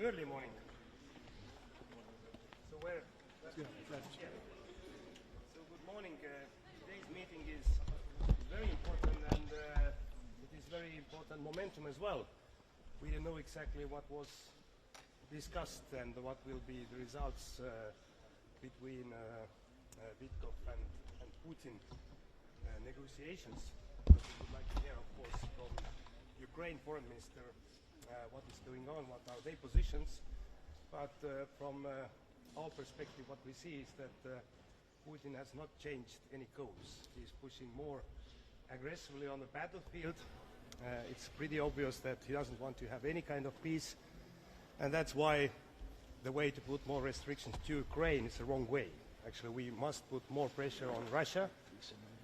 early morning. So where? Yeah. So good morning. Today's meeting is very important, and it is very important momentum as well. We don't know exactly what was discussed and what will be the results between Vitkov and Putin negotiations. But we would like to hear, of course, from Ukraine Foreign Minister what is going on, what are their positions. But from our perspective, what we see is that Putin has not changed any course. He's pushing more aggressively on the battlefield. It's pretty obvious that he doesn't want to have any kind of peace, and that's why the way to put more restrictions to Ukraine is the wrong way. Actually, we must put more pressure on Russia.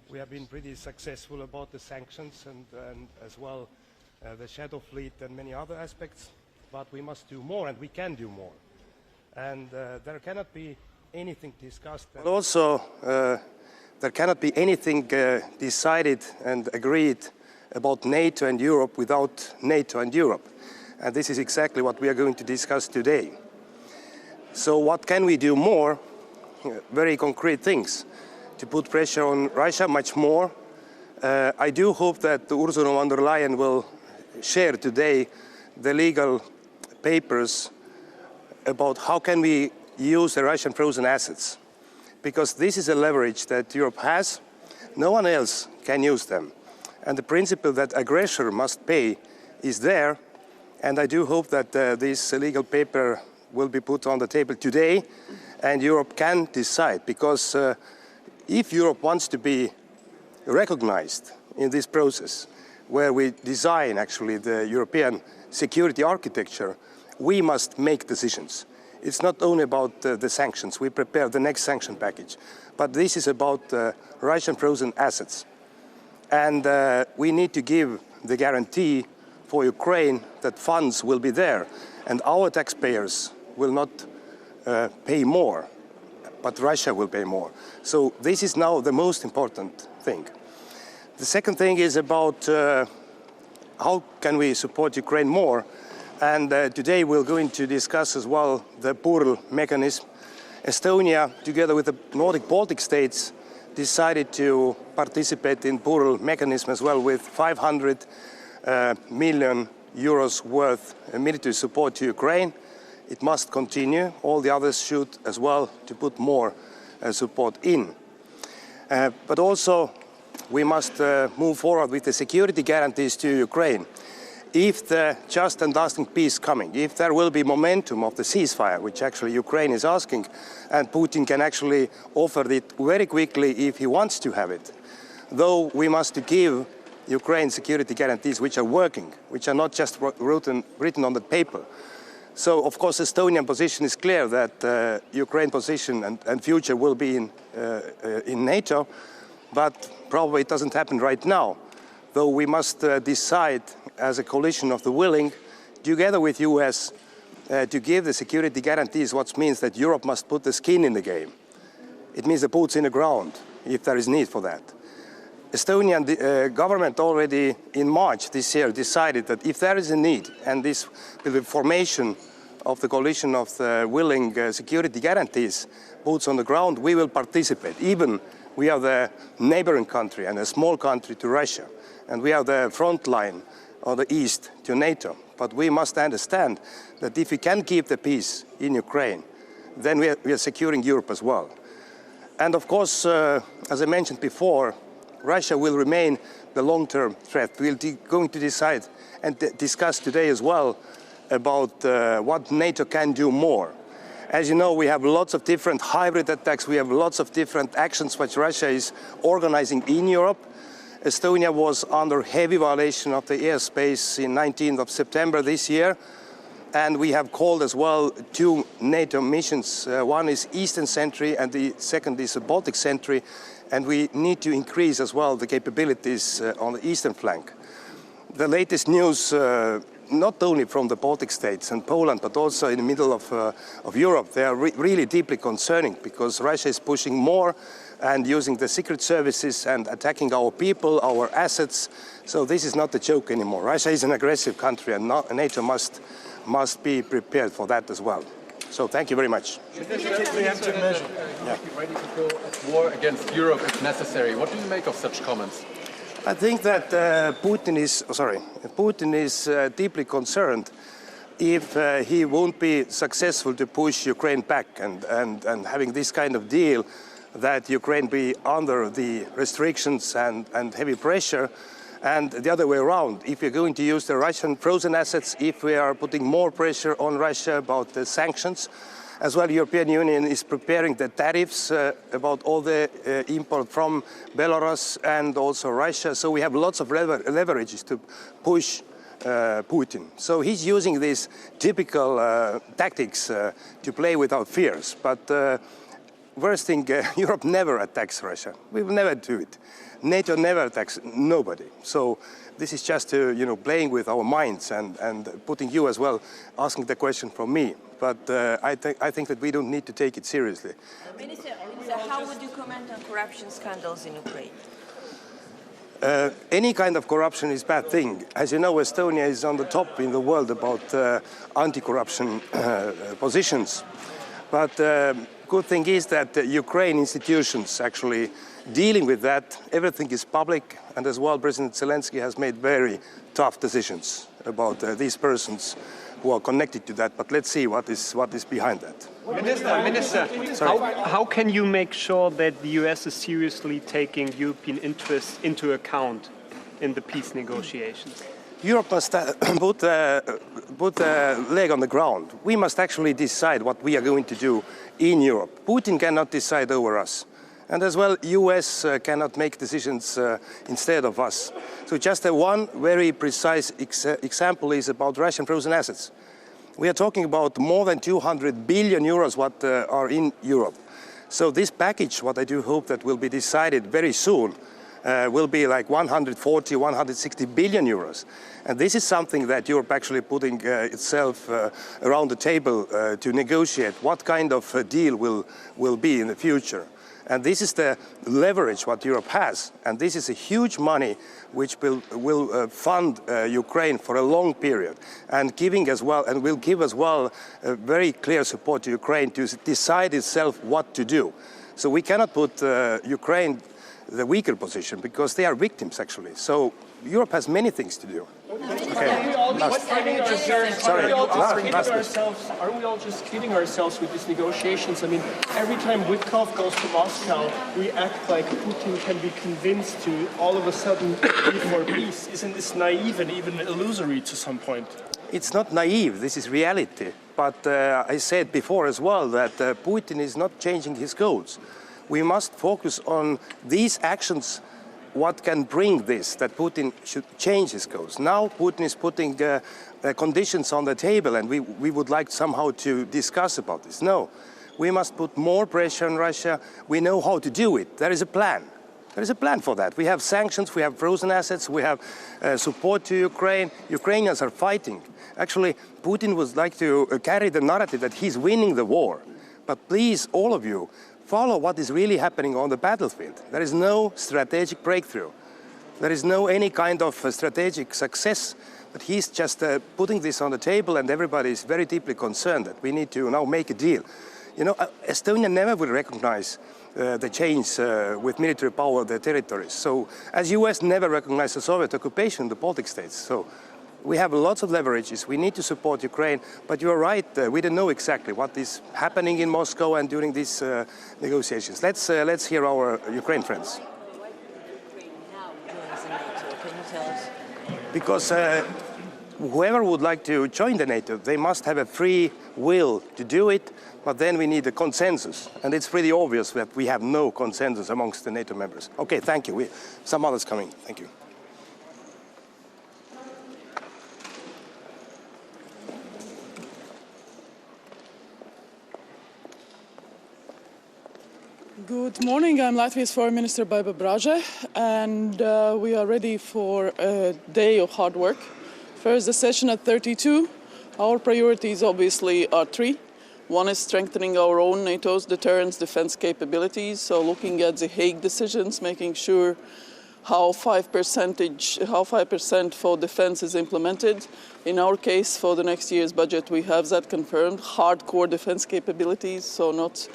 We have been pretty successful about the sanctions and as well the shadow fleet and many other aspects, but we must do more, and we can do more. And there cannot be anything discussed. But also, there cannot be anything decided and agreed about NATO and Europe without NATO and Europe. And this is exactly what we are going to discuss today. So what can we do more? Very concrete things. To put pressure on Russia much more. I do hope that Ursula von der Leyen will share today the legal papers about how can we use the Russian frozen assets. Because this is a leverage that Europe has. No one else can use them. And the principle that aggressor must pay is there. And I do hope that this legal paper will be put on the table today and Europe can decide. Because if Europe wants to be recognized in this process, where we design actually the European security architecture, we must make decisions. It's not only about the sanctions. We prepare the next sanction package, but this is about Russian frozen assets. And we need to give the guarantee for Ukraine that funds will be there and our taxpayers will not pay more, but Russia will pay more. So this is now the most important thing. The second thing is about how can we support Ukraine more. And today we're going to discuss as well the PURL mechanism. Estonia, together with the Nordic Baltic states, decided to participate in PURL mechanism as well with 500 million euros worth military support to Ukraine. It must continue. All the others should as well to put more support in. But also we must move forward with the security guarantees to Ukraine. If the just and lasting peace coming, if there will be momentum of the ceasefire, which actually Ukraine is asking, and Putin can actually offer it very quickly if he wants to have it, though we must give Ukraine security guarantees which are working, which are not just written on the paper. So, of course, Estonian position is clear that Ukraine position and future will be in NATO, but probably it doesn't happen right now. Though we must decide as a coalition of the willing, together with US, to give the security guarantees, what means that Europe must put the skin in the game. It means the boots in the ground, if there is need for that. Estonian government already in March this year decided that if there is a need, and this will be formation of the coalition of the willing security guarantees, boots on the ground, we will participate. Even we are the neighboring country and a small country to Russia, and we are the front line on the east to NATO. But we must understand that if we can keep the peace in Ukraine, then we are securing Europe as well. And of course, as I mentioned before, Russia will remain the long-term threat. We're going to decide and discuss today as well about what NATO can do more. As you know, we have lots of different hybrid attacks. We have lots of different actions which Russia is organizing in Europe. Estonia was under heavy violation of the airspace in 19th of September this year. And we have called as well 2 NATO missions. One is Eastern Sentry and the second is the Baltic Sentry. And we need to increase as well the capabilities on the eastern flank. The latest news, not only from the Baltic states and Poland, but also in the middle of Europe, they are really deeply concerning because Russia is pushing more and using the secret services and attacking our people, our assets. So this is not a joke anymore. Russia is an aggressive country and NATO must must be prepared for that as well. So thank you very much. Preemptive measure. Yeah. Be ready to go at war against Europe if necessary. What do you make of such comments? I think that Putin is deeply concerned if he won't be successful to push Ukraine back and having this kind of deal that Ukraine be under the restrictions and heavy pressure, and the other way around. If we're going to use the Russian frozen assets, if we are putting more pressure on Russia about the sanctions, as well, the European Union is preparing the tariffs about all the import from Belarus and also Russia. So we have lots of leverages to push Putin. So he's using these typical tactics to play with our fears. But worst thing, Europe never attacks Russia. We will never do it. NATO never attacks nobody. So this is just playing with our minds and putting you as well, asking the question from me. But I think that we don't need to take it seriously. Minister, how would you comment on corruption scandals in Ukraine? Any kind of corruption is a bad thing. As you know, Estonia is on the top in the world about anti-corruption positions. But good thing is that Ukraine institutions actually dealing with that. Everything is public, and as well, President Zelensky has made very tough decisions about these persons who are connected to that. But let's see what is behind that. Minister, how can you make sure that the US is seriously taking European interests into account in the peace negotiations? Europe must put a leg on the ground. We must actually decide what we are going to do in Europe. Putin cannot decide over us. And as well, US cannot make decisions instead of us. So just one very precise example is about Russian frozen assets. We are talking about more than 200 billion euros what are in Europe. So this package, what I do hope that will be decided very soon, will be like 140, 160 billion euros. And this is something that Europe actually putting itself around the table to negotiate what kind of deal will be in the future. And this is the leverage what Europe has. And this is a huge money which will fund Ukraine for a long period and giving as well, and will give as well a very clear support to Ukraine to decide itself what to do. So we cannot put Ukraine the weaker position because they are victims actually. So Europe has many things to do. Okay. Aren't we all just kidding ourselves with these negotiations? I mean, every time Witkoff goes to Moscow, we act like Putin can be convinced to all of a sudden be for peace. Isn't this naive and even illusory to some point? It's not naive, this is reality. But I said before as well that Putin is not changing his goals. We must focus on these actions, what can bring this, that Putin should change his goals. Now Putin is putting conditions on the table and we would like somehow to discuss about this. No, we must put more pressure on Russia. We know how to do it. There is a plan. There is a plan for that. We have sanctions, we have frozen assets, we have support to Ukraine. Ukrainians are fighting. Actually, Putin would like to carry the narrative that he's winning the war. But please, all of you, follow what is really happening on the battlefield. There is no strategic breakthrough. There is no any kind of strategic success. But he's just putting this on the table, and everybody is very deeply concerned that we need to now make a deal. You know, Estonia never will recognize the change with military power of their territories. So, as US never recognized the Soviet occupation in the Baltic states. So, we have lots of leverages. We need to support Ukraine, but you're right. We don't know exactly what is happening in Moscow and during these negotiations. Let's hear our Ukraine friends. Why Ukraine now joins the NATO? Can you tell us? Because whoever would like to join the NATO, they must have a free will to do it, but then we need a consensus. And it's pretty obvious that we have no consensus amongst the NATO members. Okay, thank you. Some others coming. Thank you. Good morning. I'm Latvia's Foreign Minister Baiba Braže, and we are ready for a day of hard work. First, the session at 32. Our priorities obviously are three. One is strengthening our own NATO's deterrence defense capabilities, so looking at the Hague decisions, making sure how 5% for defense is implemented. In our case, for the next year's budget, we have that confirmed, hardcore defense capabilities, so not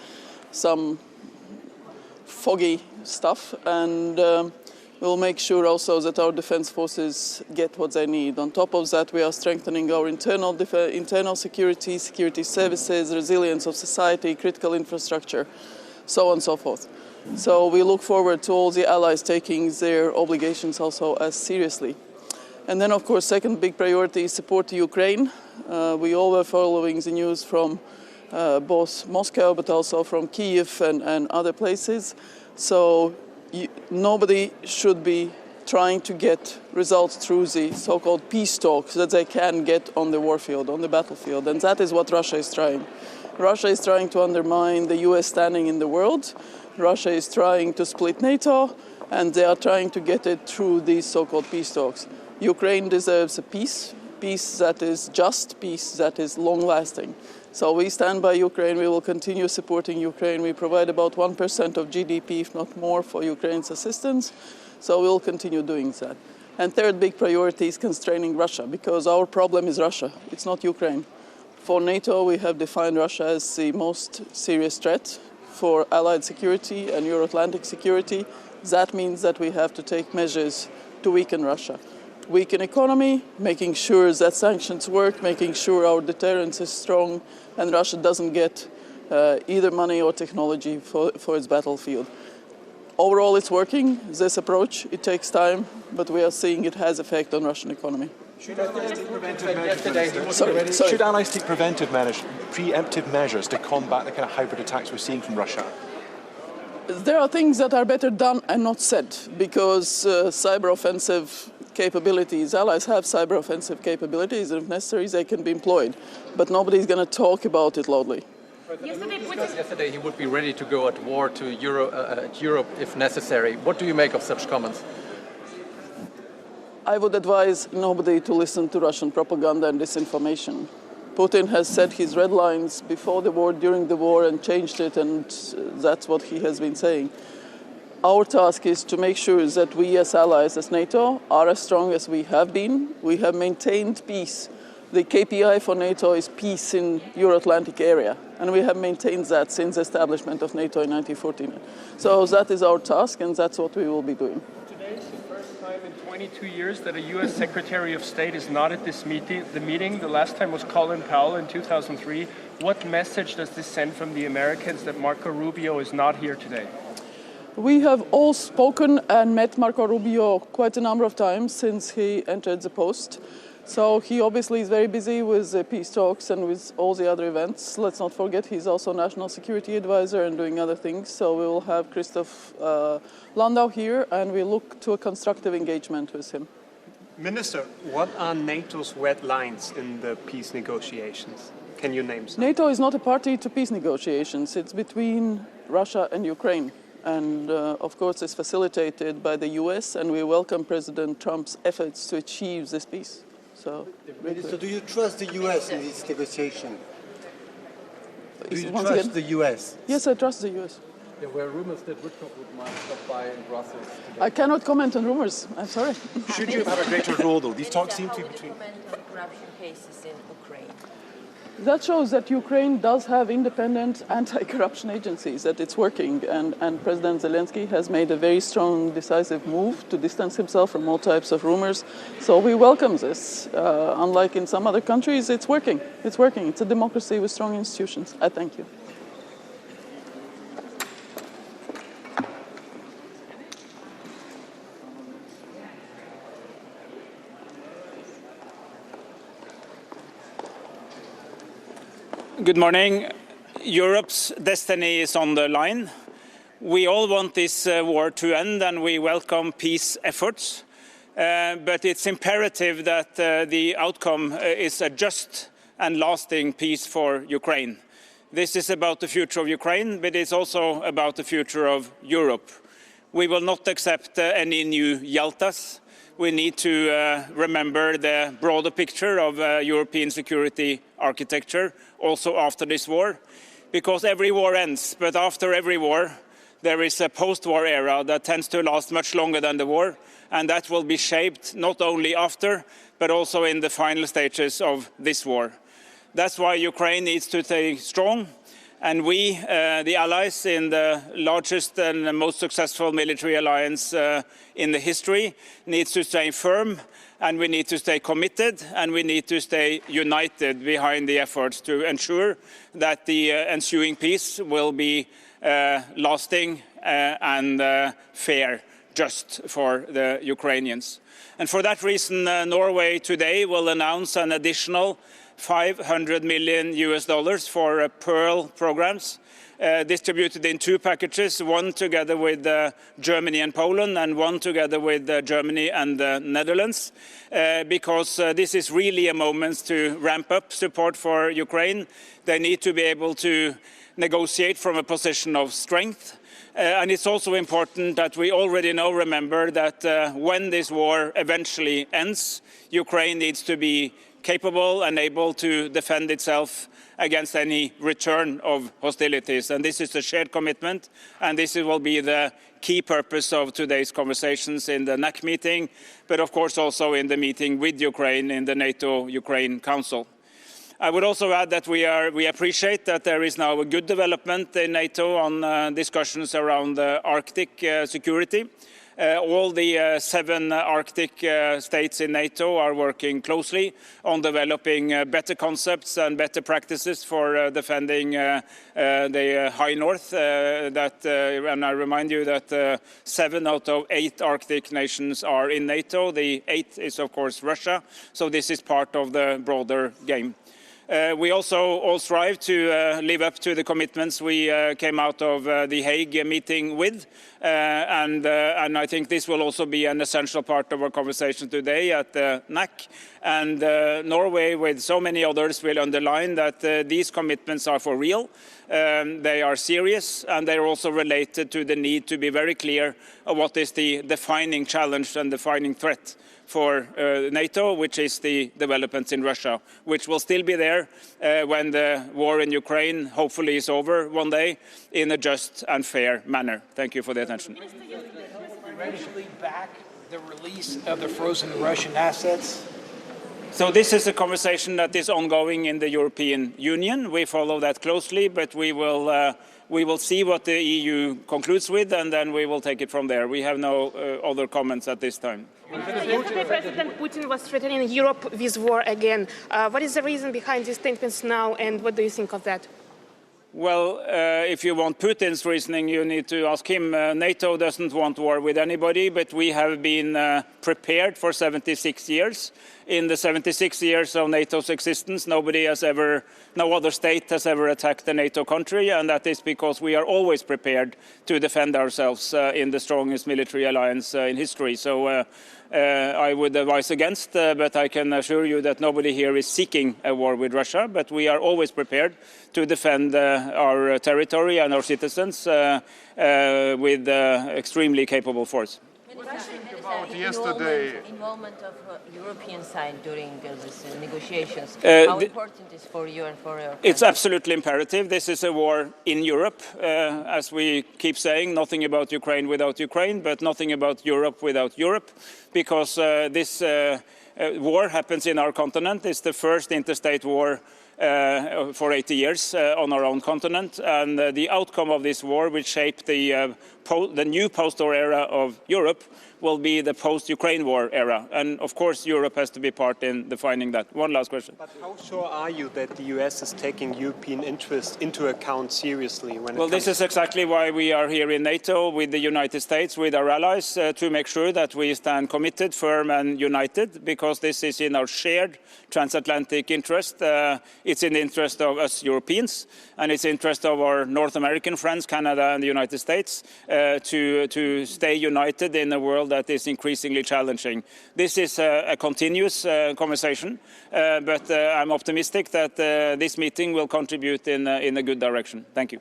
some foggy stuff. And we'll make sure also that our defense forces get what they need. On top of that, we are strengthening our internal security, security services, resilience of society, critical infrastructure, so on and so forth. So we look forward to all the allies taking their obligations also as seriously. And then, of course, second big priority is support to Ukraine. We all were following the news from both Moscow, but also from Kyiv and other places. So nobody should be trying to get results through the so-called peace talks that they can get on the warfield, on the battlefield. And that is what Russia is trying. Russia is trying to undermine the US standing in the world. Russia is trying to split NATO, and they are trying to get it through these so-called peace talks. Ukraine deserves a peace that is just, peace that is long-lasting. So we stand by Ukraine. We will continue supporting Ukraine. We provide about 1% of GDP, if not more, for Ukraine's assistance. So we'll continue doing that. And third big priority is constraining Russia, because our problem is Russia. It's not Ukraine. For NATO, we have defined Russia as the most serious threat for Allied security and Euro-Atlantic security. That means that we have to take measures to weaken Russia. Weaken economy, making sure that sanctions work, making sure our deterrence is strong, and Russia doesn't get either money or technology for its battlefield. Overall, it's working, this approach. It takes time, but we are seeing it has effect on Russian economy. Should allies take preemptive measures to combat the kind of hybrid attacks we're seeing from Russia? There are things that are better done and not said, because cyber offensive capabilities, allies have cyber offensive capabilities, and if necessary, they can be employed. But nobody's going to talk about it loudly. Yesterday he would be ready to go at war to Europe if necessary. What do you make of such comments? I would advise nobody to listen to Russian propaganda and disinformation. Putin has set his red lines before the war, during the war, and changed it, and that's what he has been saying. Our task is to make sure that we as allies, as NATO, are as strong as we have been. We have maintained peace. The KPI for NATO is peace in Euro-Atlantic area, and we have maintained that since the establishment of NATO in 1949. So that is our task, and that's what we will be doing. Today is the first time in 22 years that a U.S. Secretary of State is not at this meeting. The last time was Colin Powell in 2003. What message does this send from the Americans that Marco Rubio is not here today? We have all spoken and met Marco Rubio quite a number of times since he entered the post. So he obviously is very busy with the peace talks and with all the other events. Let's not forget he's also National Security Advisor and doing other things. So we will have Christoph Landau here, and we look to a constructive engagement with him. Minister, what are NATO's red lines in the peace negotiations? Can you name some? NATO is not a party to peace negotiations. It's between Russia and Ukraine. And of course, it's facilitated by the US, and we welcome President Trump's efforts to achieve this peace. So, Minister, do you trust the US in this negotiation? Do you once trust again, the US? Yes, I trust the US. There were rumors that Woodcock might stop by in Brussels today. I cannot comment on rumors. I'm sorry. Should you have a greater role, though? These talks seem to be How would you between... comment on corruption cases in Ukraine? That shows that Ukraine does have independent anti-corruption agencies, that it's working, and President Zelensky has made a very strong, decisive move to distance himself from all types of rumors. So we welcome this. Unlike in some other countries, it's working. It's working. It's a democracy with strong institutions. I thank you. Good morning. Europe's destiny is on the line. We all want this war to end, and we welcome peace efforts. But it's imperative that the outcome is a just and lasting peace for Ukraine. This is about the future of Ukraine, but it's also about the future of Europe. We will not accept any new Yaltas. We need to remember the broader picture of European security architecture also after this war, because every war ends, but after every war there is a post-war era that tends to last much longer than the war, and that will be shaped not only after, but also in the final stages of this war. That's why Ukraine needs to stay strong, and we, the allies in the largest and most successful military alliance in the history, needs to stay firm, and we need to stay committed, and we need to stay united behind the efforts to ensure that the ensuing peace will be lasting and fair, just for the Ukrainians. And for that reason, Norway today will announce an additional $500 million for Pearl programs, distributed in 2 packages, one together with Germany and Poland, and one together with Germany and the Netherlands, because this is really a moment to ramp up support for Ukraine. They need to be able to negotiate from a position of strength. And it's also important that we already now remember that when this war eventually ends, Ukraine needs to be capable and able to defend itself against any return of hostilities. And this is a shared commitment, and this will be the key purpose of today's conversations in the NAC meeting, but of course also in the meeting with Ukraine in the NATO Ukraine Council. I would also add that we appreciate that there is now a good development in NATO on discussions around Arctic security. All the 7 Arctic states in NATO are working closely on developing better concepts and better practices for defending the high north. And I remind you that 7 out of 8 Arctic nations are in NATO. The 8th is, of course, Russia. So this is part of the broader game. We also all strive to live up to the commitments we came out of the Hague meeting with, and I think this will also be an essential part of our conversation today at the NAC. And Norway, with so many others, will underline that these commitments are for real, they are serious, and they are also related to the need to be very clear of what is the defining challenge and defining threat for NATO, which is the developments in Russia, which will still be there when the war in Ukraine hopefully is over one day in a just and fair manner. Thank you for the attention. Eventually back the release of the frozen Russian assets? So this is a conversation that is ongoing in the European Union. We follow that closely, but we will see what the EU concludes with, and then we will take it from there. We have no other comments at this time. Yesterday, President Putin was threatening Europe with war again. What is the reason behind these statements now, and what do you think of that? Well, if you want Putin's reasoning, you need to ask him. NATO doesn't want war with anybody, but we have been prepared for 76 years. In the 76 years of NATO's existence, no other state has ever attacked a NATO country, and that is because we are always prepared to defend ourselves in the strongest military alliance in history. So I would advise against, but I can assure you that nobody here is seeking a war with Russia, but we are always prepared to defend our territory and our citizens with extremely capable force. Yesterday, involvement of European side during these negotiations. How important is for you and for your country? It's absolutely imperative. This is a war in Europe, as we keep saying. Nothing about Ukraine without Ukraine, but nothing about Europe without Europe, because this war happens in our continent. It's the first interstate war for 80 years on our own continent, and the outcome of this war will shape the new post-war era of Europe will be the post-Ukraine war era, and of course Europe has to be part in defining that. One last question. But how sure are you that the US is taking European interests into account seriously? Well, this is exactly why we are here in NATO with the United States, with our allies, to make sure that we stand committed, firm and united, because this is in our shared transatlantic interest. It's in the interest of us Europeans, and it's in the interest of our North American friends, Canada and the United States, to stay united in a world that is increasingly challenging. This is a continuous conversation, but I'm optimistic that this meeting will contribute in a good direction. Thank you.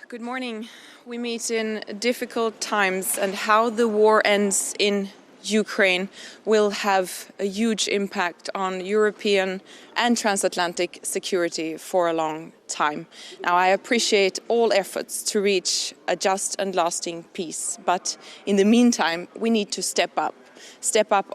Good morning. We meet in difficult times, and how the war ends in Ukraine will have a huge impact on European and transatlantic security for a long time. Now, I appreciate all efforts to reach a just and lasting peace, but in the meantime, we need to step up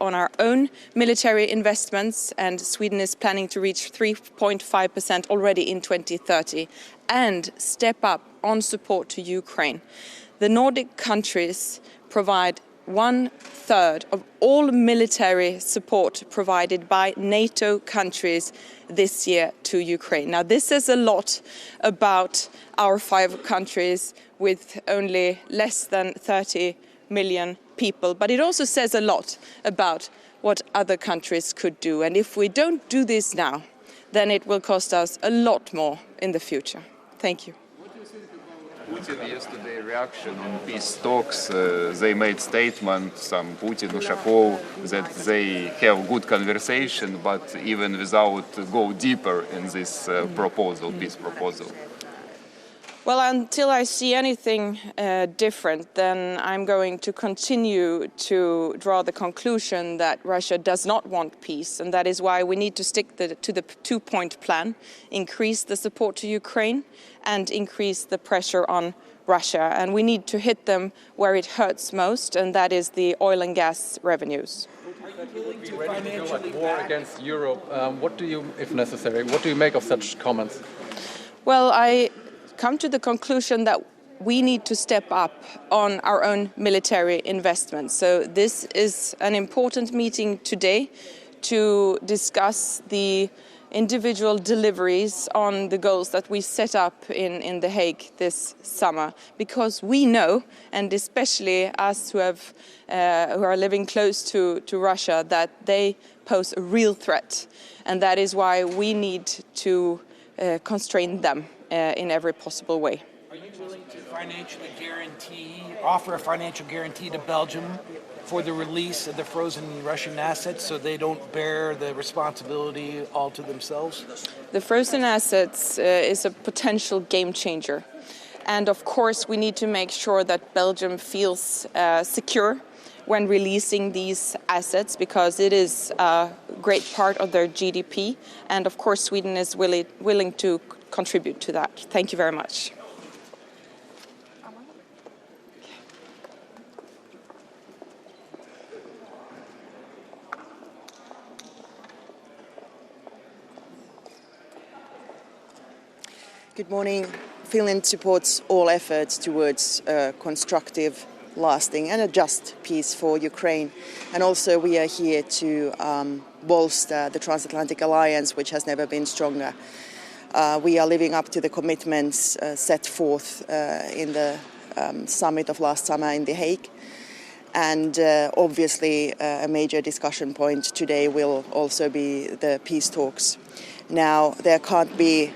on our own military investments, and Sweden is planning to reach 3.5% already in 2030, and step up on support to Ukraine. The Nordic countries provide 1/3 of all military support provided by NATO countries this year to Ukraine. Now, this says a lot about our 5 countries with only less than 30 million people, but it also says a lot about what other countries could do. And if we don't do this now, then it will cost us a lot more in the future. Thank you. Putin yesterday reaction on peace talks, they made statement, some Putin, Ushakov, that they have good conversation, but even without go deeper in this proposal, peace proposal. Well, until I see anything different, then I'm going to continue to draw the conclusion that Russia does not want peace, and that is why we need to stick to the 2-point plan, increase the support to Ukraine and increase the pressure on Russia. And we need to hit them where it hurts most, and that is the oil and gas revenues. Be ready to go at war against Europe. What do you, if necessary, what do you make of such comments? Well, I come to the conclusion that we need to step up on our own military investments. So this is an important meeting today to discuss the individual deliveries on the goals that we set up in The Hague this summer, because we know, and especially us who are living close to Russia, that they pose a real threat, and that is why we need to constrain them in every possible way. Are you willing to offer a financial guarantee to Belgium for the release of the frozen Russian assets so they don't bear the responsibility all to themselves? The frozen assets is a potential game changer. And of course, we need to make sure that Belgium feels secure when releasing these assets, because it is a great part of their GDP. And of course, Sweden is willing to contribute to that. Thank you very much. Good morning. Finland supports all efforts towards constructive, lasting and a just peace for Ukraine. And also we are here to bolster the transatlantic alliance, which has never been stronger. We are living up to the commitments set forth in the summit of last summer in The Hague. And obviously a major discussion point today will also be the peace talks. Now, there can't be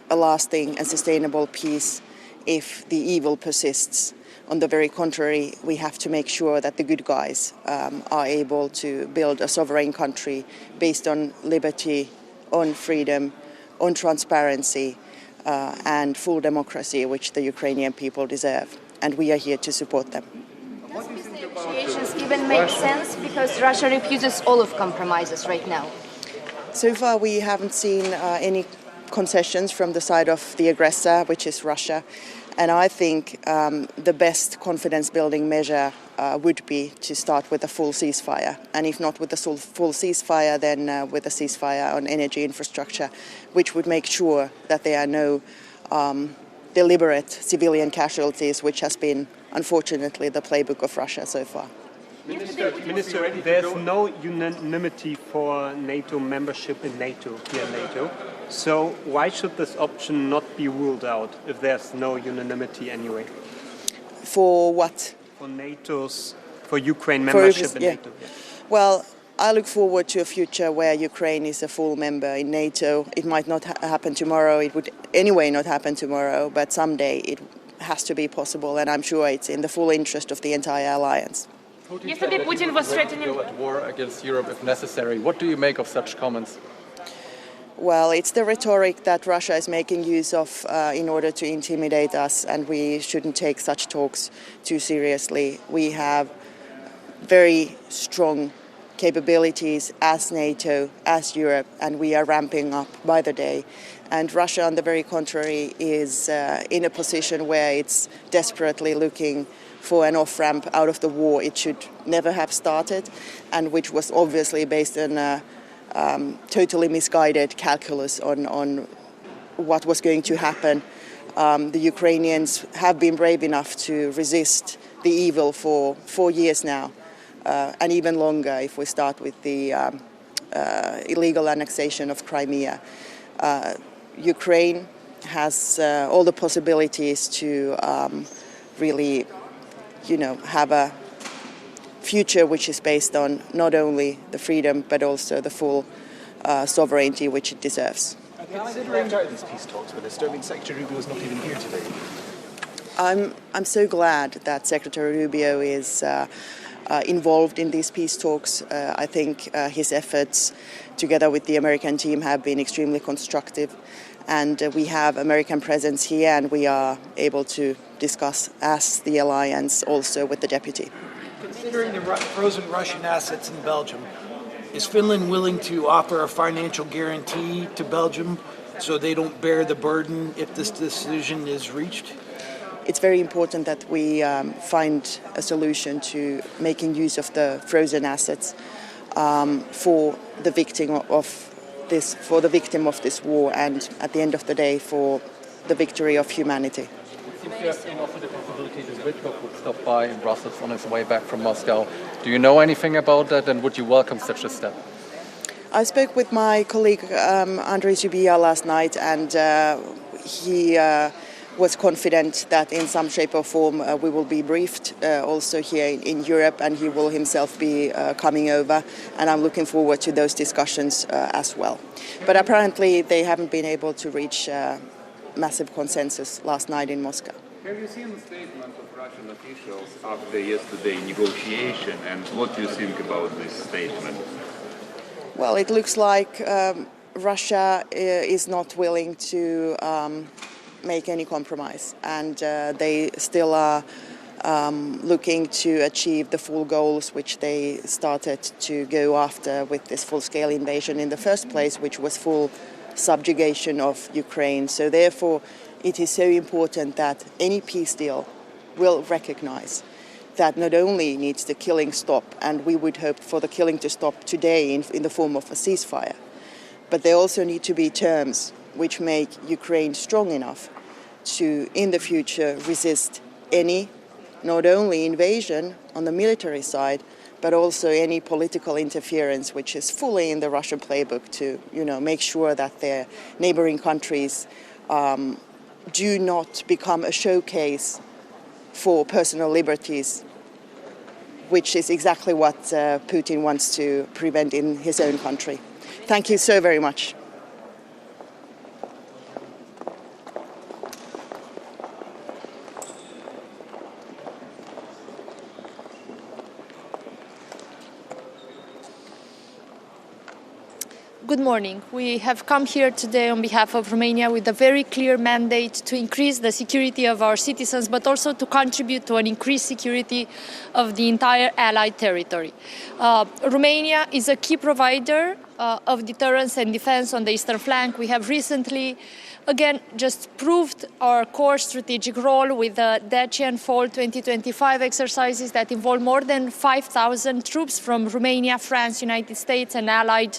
a lasting and sustainable peace if the evil persists. On the very contrary, we have to make sure that the good guys are able to build a sovereign country based on liberty, on freedom, on transparency and full democracy, which the Ukrainian people deserve. And we are here to support them. Does peace negotiations even make sense, because Russia refuses all of compromises right now? So far we haven't seen any concessions from the side of the aggressor, which is Russia. And I think the best confidence-building measure would be to start with a full ceasefire. And if not with a full ceasefire, then with a ceasefire on energy infrastructure, which would make sure that there are no deliberate civilian casualties, which has been, unfortunately, the playbook of Russia so far. Minister, there's no unanimity for NATO membership in NATO, here in NATO. So why should this option not be ruled out if there's no unanimity anyway? For what? For Ukraine membership in NATO. Yeah. Well, I look forward to a future where Ukraine is a full member in NATO. It might not happen tomorrow. It would anyway not happen tomorrow, but someday it has to be possible, and I'm sure it's in the full interest of the entire alliance. Yesterday, Putin was threatening to go at war against Europe if necessary. What do you make of such comments? Well, it's the rhetoric that Russia is making use of in order to intimidate us, and we shouldn't take such talks too seriously. We have very strong capabilities as NATO, as Europe, and we are ramping up by the day. And Russia, on the very contrary, is in a position where it's desperately looking for an off-ramp out of the war it should never have started, and which was obviously based on a totally misguided calculus on what was going to happen. The Ukrainians have been brave enough to resist the evil for 4 years now, and even longer if we start with the illegal annexation of Crimea. Ukraine has all the possibilities to really, have a future which is based on not only the freedom but also the full sovereignty which it deserves. Considering out these peace talks with Estonian Secretary Rubio is not even here today. I'm so glad that Secretary Rubio is involved in these peace talks. I think his efforts together with the American team have been extremely constructive, and we have American presence here, and we are able to discuss as the alliance also with the deputy. Considering the frozen Russian assets in Belgium, is Finland willing to offer a financial guarantee to Belgium so they don't bear the burden if this decision is reached? It's very important that we find a solution to making use of the frozen assets for the victim of this war, and at the end of the day for the victory of humanity. Seems to have been offered the possibility that Witkoff would stop by in Brussels on his way back from Moscow. Do you know anything about that, and would you welcome such a step? I spoke with my colleague Andrei Zubia last night, and he was confident that in some shape or form we will be briefed also here in Europe, and he will himself be coming over, and I'm looking forward to those discussions as well. But apparently they haven't been able to reach massive consensus last night in Moscow. Have you seen the statement of Russian officials after yesterday's negotiation, and what do you think about this statement? Well, it looks like Russia is not willing to make any compromise, and they still are looking to achieve the full goals which they started to go after with this full-scale invasion in the first place, which was full subjugation of Ukraine. So therefore it is so important that any peace deal will recognize that not only needs the killing stop, and we would hope for the killing to stop today in the form of a ceasefire, but there also need to be terms which make Ukraine strong enough to in the future resist any not only invasion on the military side, but also any political interference which is fully in the Russian playbook to, make sure that their neighboring countries do not become a showcase for personal liberties, which is exactly what Putin wants to prevent in his own country. Thank you so very much. Good morning. We have come here today on behalf of Romania with a very clear mandate to increase the security of our citizens, but also to contribute to an increased security of the entire allied territory. Romania is a key provider of deterrence and defense on the eastern flank. We have recently again just proved our core strategic role with the Dacian Fall 2025 exercises that involve more than 5,000 troops from Romania, France, United States and allied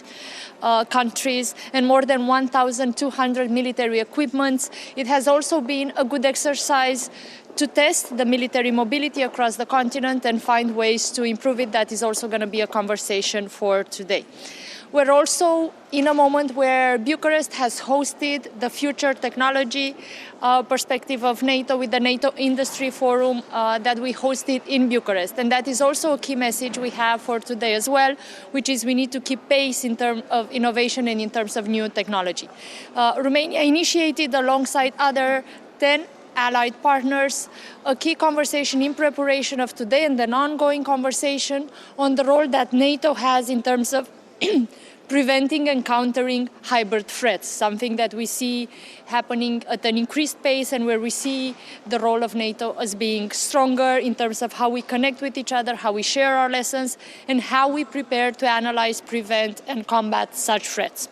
countries, and more than 1,200 military equipments. It has also been a good exercise to test the military mobility across the continent and find ways to improve it. That is also going to be a conversation for today. We're also in a moment where Bucharest has hosted the Future Technology perspective of NATO with the NATO Industry Forum that we hosted in Bucharest. And that is also a key message we have for today as well, which is we need to keep pace in terms of innovation and in terms of new technology. Romania initiated alongside other 10 allied partners a key conversation in preparation of today and an ongoing conversation on the role that NATO has in terms of preventing and countering hybrid threats, something that we see happening at an increased pace and where we see the role of NATO as being stronger in terms of how we connect with each other, how we share our lessons, and how we prepare to analyze, prevent, and combat such threats.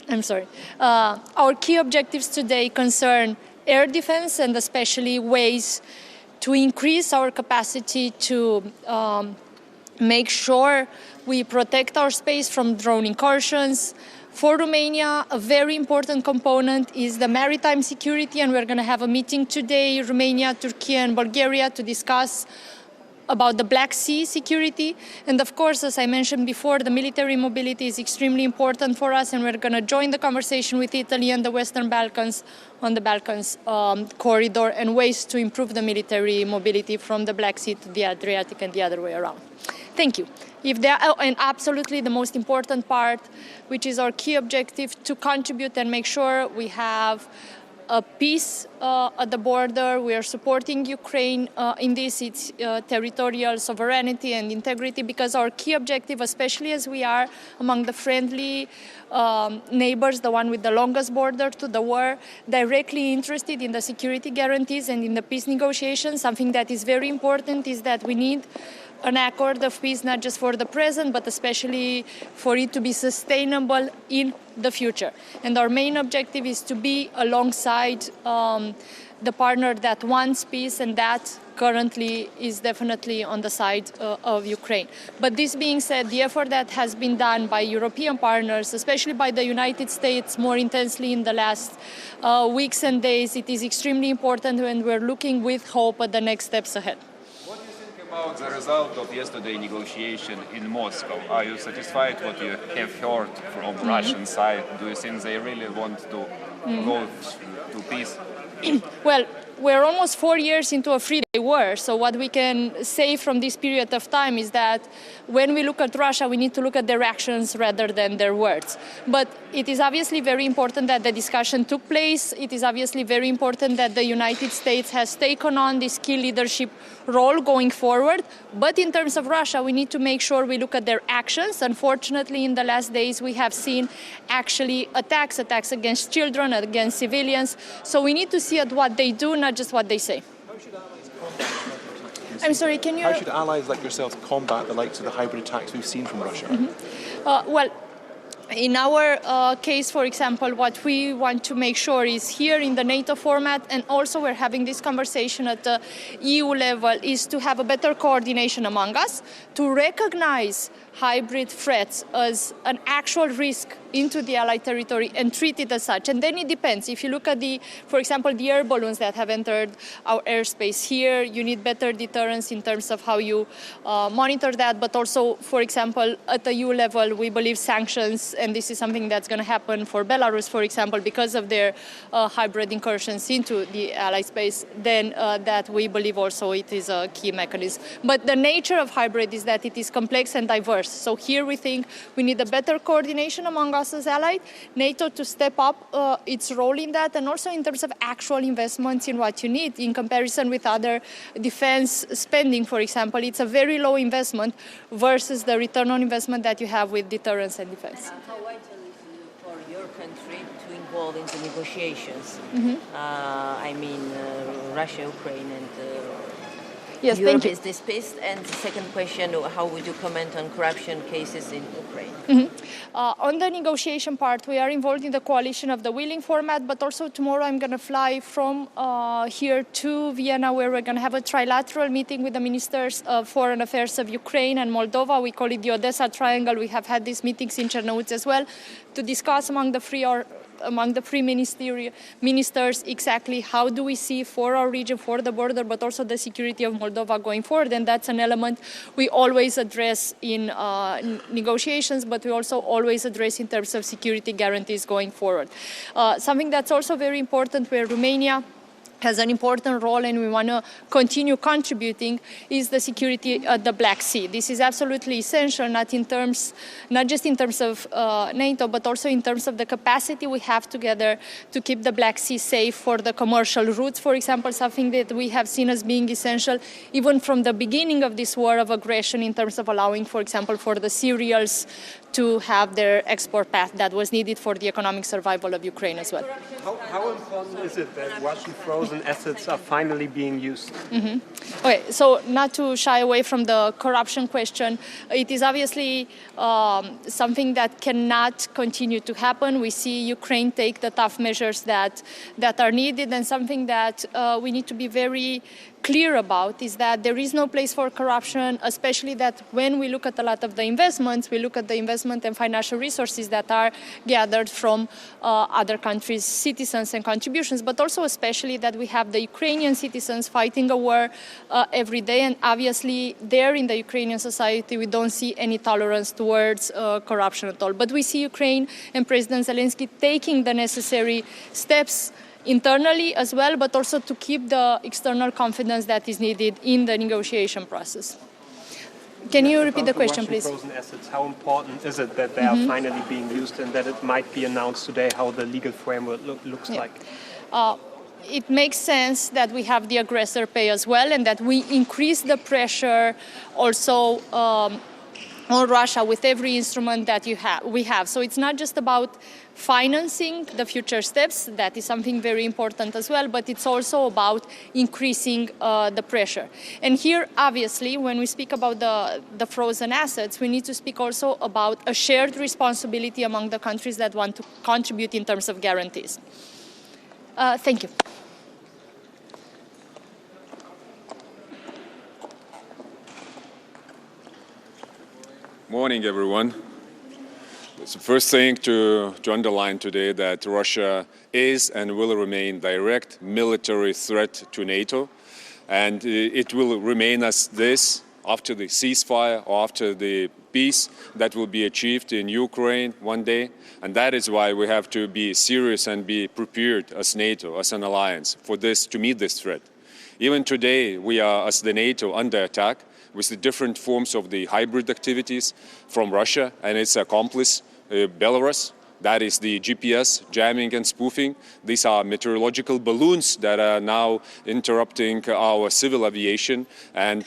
I'm sorry. Our key objectives today concern air defense and especially ways to increase our capacity to make sure we protect our space from drone incursions. For Romania, a very important component is the maritime security, and we're going to have a meeting today, Romania, Turkey, and Bulgaria, to discuss about the Black Sea security. And of course, as I mentioned before, the military mobility is extremely important for us, and we're going to join the conversation with Italy and the Western Balkans on the Balkans corridor and ways to improve the military mobility from the Black Sea to the Adriatic and the other way around. Thank you. And absolutely the most important part, which is our key objective, to contribute and make sure we have a peace at the border. We are supporting Ukraine in this, its territorial sovereignty and integrity, because our key objective, especially as we are among the friendly neighbors, the one with the longest border to the war, directly interested in the security guarantees and in the peace negotiations. Something that is very important is that we need an accord of peace, not just for the present, but especially for it to be sustainable in the future. And our main objective is to be alongside the partner that wants peace, and that currently is definitely on the side of Ukraine. But this being said, the effort that has been done by European partners, especially by the United States more intensely in the last weeks and days, it is extremely important, and we're looking with hope at the next steps ahead. About the result of yesterday's negotiation in Moscow, are you satisfied what you have heard from Russian side? Do you think they really want to go to peace? Well, we're almost 4 years into a three-day war, so what we can say from this period of time is that when we look at Russia, we need to look at their actions rather than their words. But it is obviously very important that the discussion took place. It is obviously very important that the United States has taken on this key leadership role going forward. But in terms of Russia, we need to make sure we look at their actions. Unfortunately, in the last days, we have seen actually attacks against children, against civilians. So we need to see at what they do, not just what they say. I'm sorry, can you... How should allies like yourselves combat the likes of the hybrid attacks we've seen from Russia? Well, in our case, for example, what we want to make sure is here in the NATO format, and also we're having this conversation at the EU level, is to have a better coordination among us, to recognize hybrid threats as an actual risk into the Allied territory and treat it as such. And then it depends. If you look at for example, the air balloons that have entered our airspace here, you need better deterrence in terms of how you monitor that. But also, for example, at the EU level, we believe sanctions, and this is something that's going to happen for Belarus, for example, because of their hybrid incursions into the Allied space, then that we believe also it is a key mechanism. But the nature of hybrid is that it is complex and diverse. So here we think we need a better coordination among us as allies, NATO to step up its role in that, and also in terms of actual investments in what you need in comparison with other defense spending, for example. It's a very low investment versus the return on investment that you have with deterrence and defense. How vital is it for your country to involve in the negotiations? I mean, Russia, Ukraine, and yes, Europe is dispensed. And the second question, how would you comment on corruption cases in Ukraine? On the negotiation part, we are involved in the coalition of the willing format, but also tomorrow I'm going to fly from here to Vienna, where we're going to have a trilateral meeting with the ministers of foreign affairs of Ukraine and Moldova. We call it the Odessa Triangle. We have had these meetings in Chernobyl as well to discuss among the three ministers exactly how do we see for our region, for the border, but also the security of Moldova going forward. And that's an element we always address in negotiations, but we also always address in terms of security guarantees going forward. Something that's also very important, where Romania has an important role and we want to continue contributing, is the security at the Black Sea. This is absolutely essential, not just in terms of NATO, but also in terms of the capacity we have together to keep the Black Sea safe for the commercial routes, for example, something that we have seen as being essential even from the beginning of this war of aggression, in terms of allowing, for example, for the cereals to have their export path that was needed for the economic survival of Ukraine as well. How important is it that Russian frozen assets are finally being used? Okay, so not to shy away from the corruption question, it is obviously something that cannot continue to happen. We see Ukraine take the tough measures that are needed, and something that we need to be very clear about is that there is no place for corruption, especially that when we look at a lot of the investments, we look at the investment and financial resources that are gathered from other countries' citizens and contributions, but also especially that we have the Ukrainian citizens fighting a war every day, and obviously there in the Ukrainian society we don't see any tolerance towards corruption at all. But we see Ukraine and President Zelensky taking the necessary steps internally as well, but also to keep the external confidence that is needed in the negotiation process. Can you repeat the question, please? Frozen assets, how important is it that they are finally being used and that it might be announced today how the legal framework looks like? It makes sense that we have the aggressor pay as well, and that we increase the pressure also on Russia with every instrument that we have. So it's not just about financing the future steps, that is something very important as well, but it's also about increasing the pressure. And here, obviously, when we speak about the frozen assets, we need to speak also about a shared responsibility among the countries that want to contribute in terms of guarantees. Thank you. Morning, everyone. It's the first thing to underline today that Russia is and will remain direct military threat to NATO, and it will remain as this after the ceasefire or after the peace that will be achieved in Ukraine one day. And that is why we have to be serious and be prepared as NATO, as an alliance, for this, to meet this threat. Even today, we are, as the NATO, under attack with the different forms of the hybrid activities from Russia and its accomplice, Belarus. That is the GPS jamming and spoofing. These are meteorological balloons that are now interrupting our civil aviation and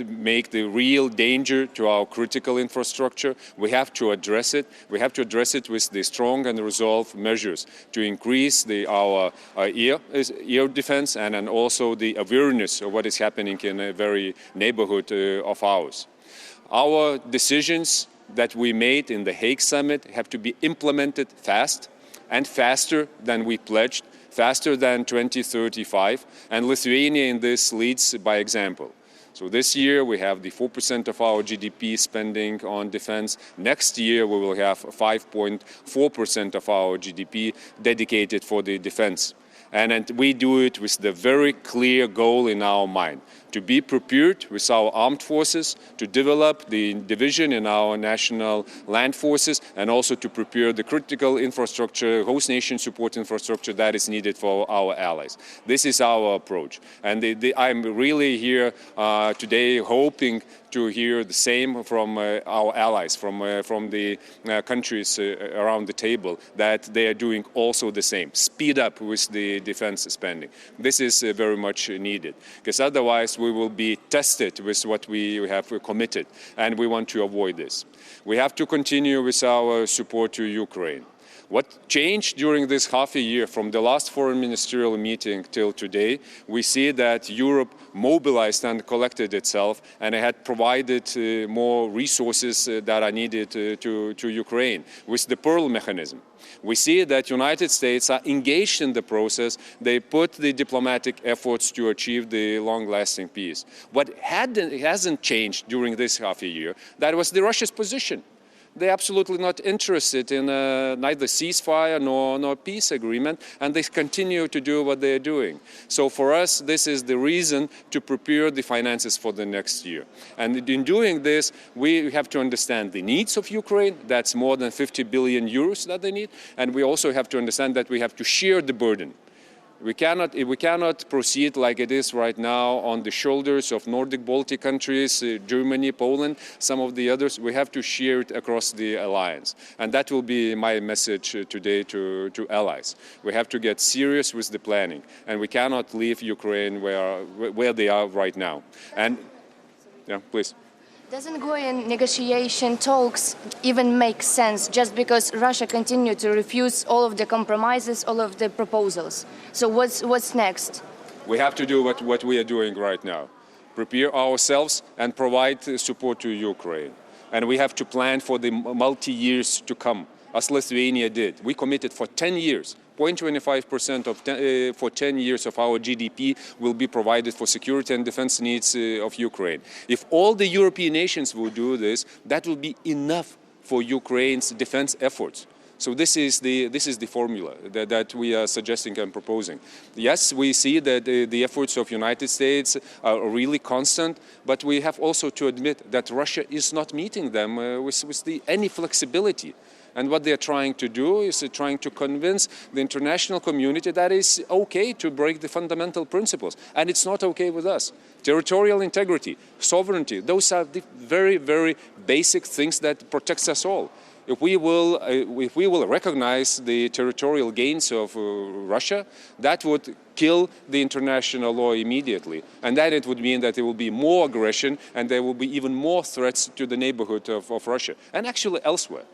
make the real danger to our critical infrastructure. We have to address it. We have to address it with the strong and resolved measures to increase our air defense and also the awareness of what is happening in a very neighborhood of ours. Our decisions that we made in the Hague summit have to be implemented fast and faster than we pledged, faster than 2035, and Lithuania in this leads by example. So this year we have the 4% of our GDP spending on defense. Next year we will have 5.4% of our GDP dedicated for the defense. And we do it with the very clear goal in our mind, to be prepared with our armed forces, to develop the division in our national land forces, and also to prepare the critical infrastructure, host nation support infrastructure that is needed for our allies. This is our approach. And I'm really here today hoping to hear the same from our allies, from the countries around the table, that they are doing also the same. Speed up with the defense spending. This is very much needed, because otherwise we will be tested with what we have committed, and we want to avoid this. We have to continue with our support to Ukraine. What changed during this half a year from the last foreign ministerial meeting till today, we see that Europe mobilized and collected itself and had provided more resources that are needed to Ukraine with the Pearl mechanism. We see that United States are engaged in the process. They put the diplomatic efforts to achieve the long-lasting peace. What hasn't changed during this half a year, that was Russia's position. They're absolutely not interested in neither ceasefire nor peace agreement, and they continue to do what they're doing. So for us, this is the reason to prepare the finances for the next year. And in doing this, we have to understand the needs of Ukraine. That's more than 50 billion euros that they need. And we also have to understand that we have to share the burden. We cannot proceed like it is right now on the shoulders of Nordic Baltic countries, Germany, Poland, some of the others. We have to share it across the alliance. And that will be my message today to allies. We have to get serious with the planning, and we cannot leave Ukraine where they are right now. And yeah, please. Doesn't going negotiation talks even make sense just because Russia continued to refuse all of the compromises, all of the proposals? So what's next? We have to do what we are doing right now. Prepare ourselves and provide support to Ukraine. And we have to plan for the multi-years to come, as Lithuania did. We committed for 10 years. 0.25% for 10 years of our GDP will be provided for security and defense needs of Ukraine. If all the European nations will do this, that will be enough for Ukraine's defense efforts. So this is the formula that we are suggesting and proposing. Yes, we see that the efforts of United States are really constant, but we have also to admit that Russia is not meeting them with any flexibility. And what they're trying to do is trying to convince the international community that it's okay to break the fundamental principles. And it's not okay with us. Territorial integrity, sovereignty, those are the very, very basic things that protects us all. If we will recognize the territorial gains of Russia, that would kill the international law immediately. And then it would mean that there will be more aggression and there will be even more threats to the neighborhood of Russia and actually elsewhere.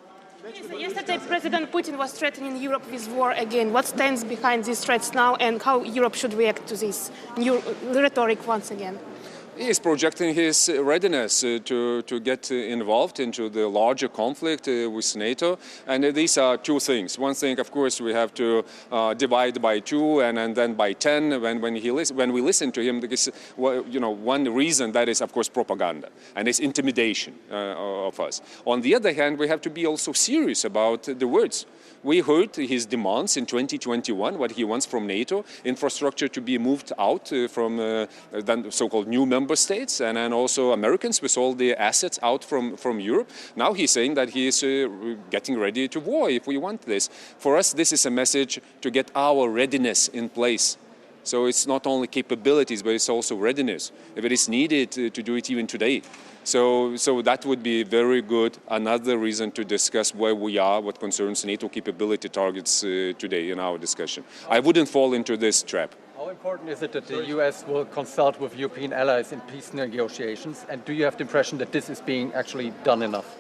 Yesterday, President Putin was threatening Europe with war again. What stands behind these threats now and how Europe should react to this new rhetoric once again? He is projecting his readiness to get involved into the larger conflict with NATO. And these are two things. One thing, of course, we have to divide by 2 and then by 10 when we listen to him. Because, one reason that is, of course, propaganda and it's intimidation of us. On the other hand, we have to be also serious about the words. We heard his demands in 2021, what he wants from NATO, infrastructure to be moved out from the so-called new member states, and also Americans with all the assets out from Europe. Now he's saying that he is getting ready to war if we want this. For us, this is a message to get our readiness in place. So it's not only capabilities, but it's also readiness, if it is needed to do it even today. So that would be very good, another reason to discuss where we are, what concerns NATO capability targets today in our discussion. I wouldn't fall into this trap. How important is it that the US will consult with European allies in peace negotiations? And do you have the impression that this is being actually done enough?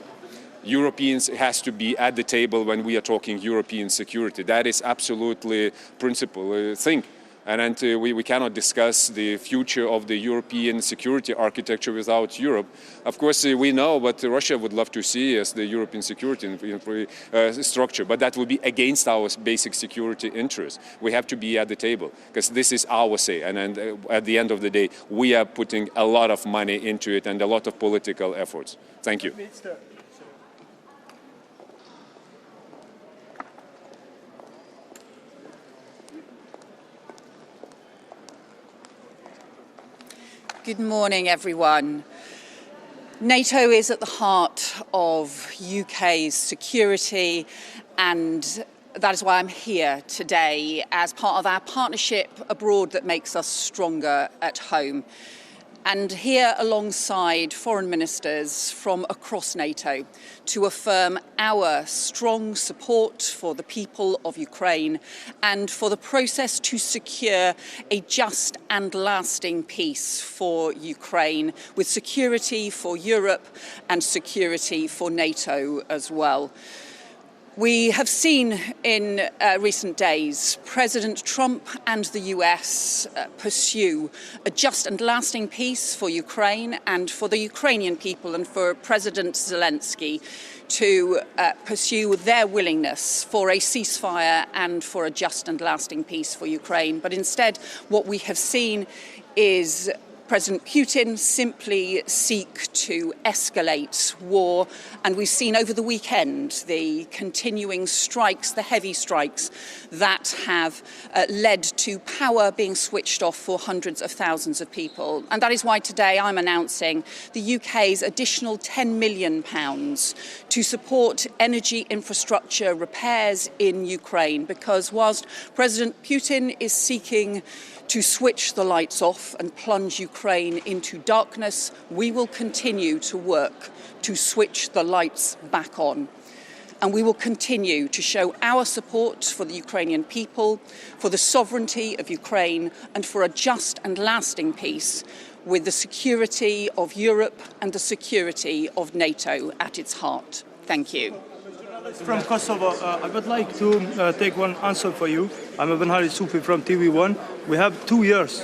Europeans has to be at the table when we are talking European security. That is absolutely principal thing. And we cannot discuss the future of the European security architecture without Europe. Of course, we know what Russia would love to see as the European security structure, but that would be against our basic security interests. We have to be at the table, because this is our say. And at the end of the day, we are putting a lot of money into it and a lot of political efforts. Thank you. Good morning, everyone. NATO is at the heart of UK's security, and that is why I'm here today as part of our partnership abroad that makes us stronger at home. And here alongside foreign ministers from across NATO to affirm our strong support for the people of Ukraine and for the process to secure a just and lasting peace for Ukraine, with security for Europe and security for NATO as well. We have seen in recent days President Trump and the US pursue a just and lasting peace for Ukraine and for the Ukrainian people, and for President Zelensky to pursue their willingness for a ceasefire and for a just and lasting peace for Ukraine. But instead, what we have seen is President Putin simply seek to escalate war, and we've seen over the weekend the continuing strikes, the heavy strikes that have led to power being switched off for hundreds of thousands of people. And that is why today I'm announcing the UK's additional £10 million to support energy infrastructure repairs in Ukraine, because whilst President Putin is seeking to switch the lights off and plunge Ukraine into darkness, we will continue to work to switch the lights back on. And we will continue to show our support for the Ukrainian people, for the sovereignty of Ukraine, and for a just and lasting peace, with the security of Europe and the security of NATO at its heart. Thank you. From Kosovo, I would like to take one answer for you. I'm Ibn Hari Sufi from TV1. We have 2 years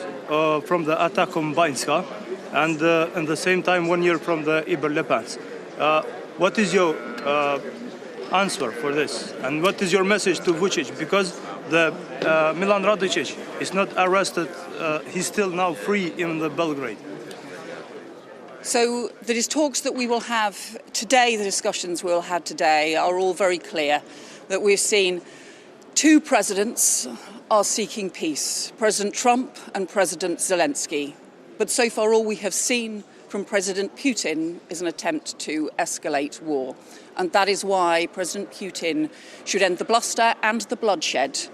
from the attack on Bainska, and at the same time 1 year from the Iber-Lepans. What is your answer for this? And what is your message to Vučić? Because the Milan Radicic is not arrested. He's still now free in the Belgrade. So the talks that we will have today, the discussions we will have today, are all very clear that we've seen 2 presidents are seeking peace, President Trump and President Zelensky. But so far all we have seen from President Putin is an attempt to escalate war. And that is why President Putin should end the bluster and the bloodshed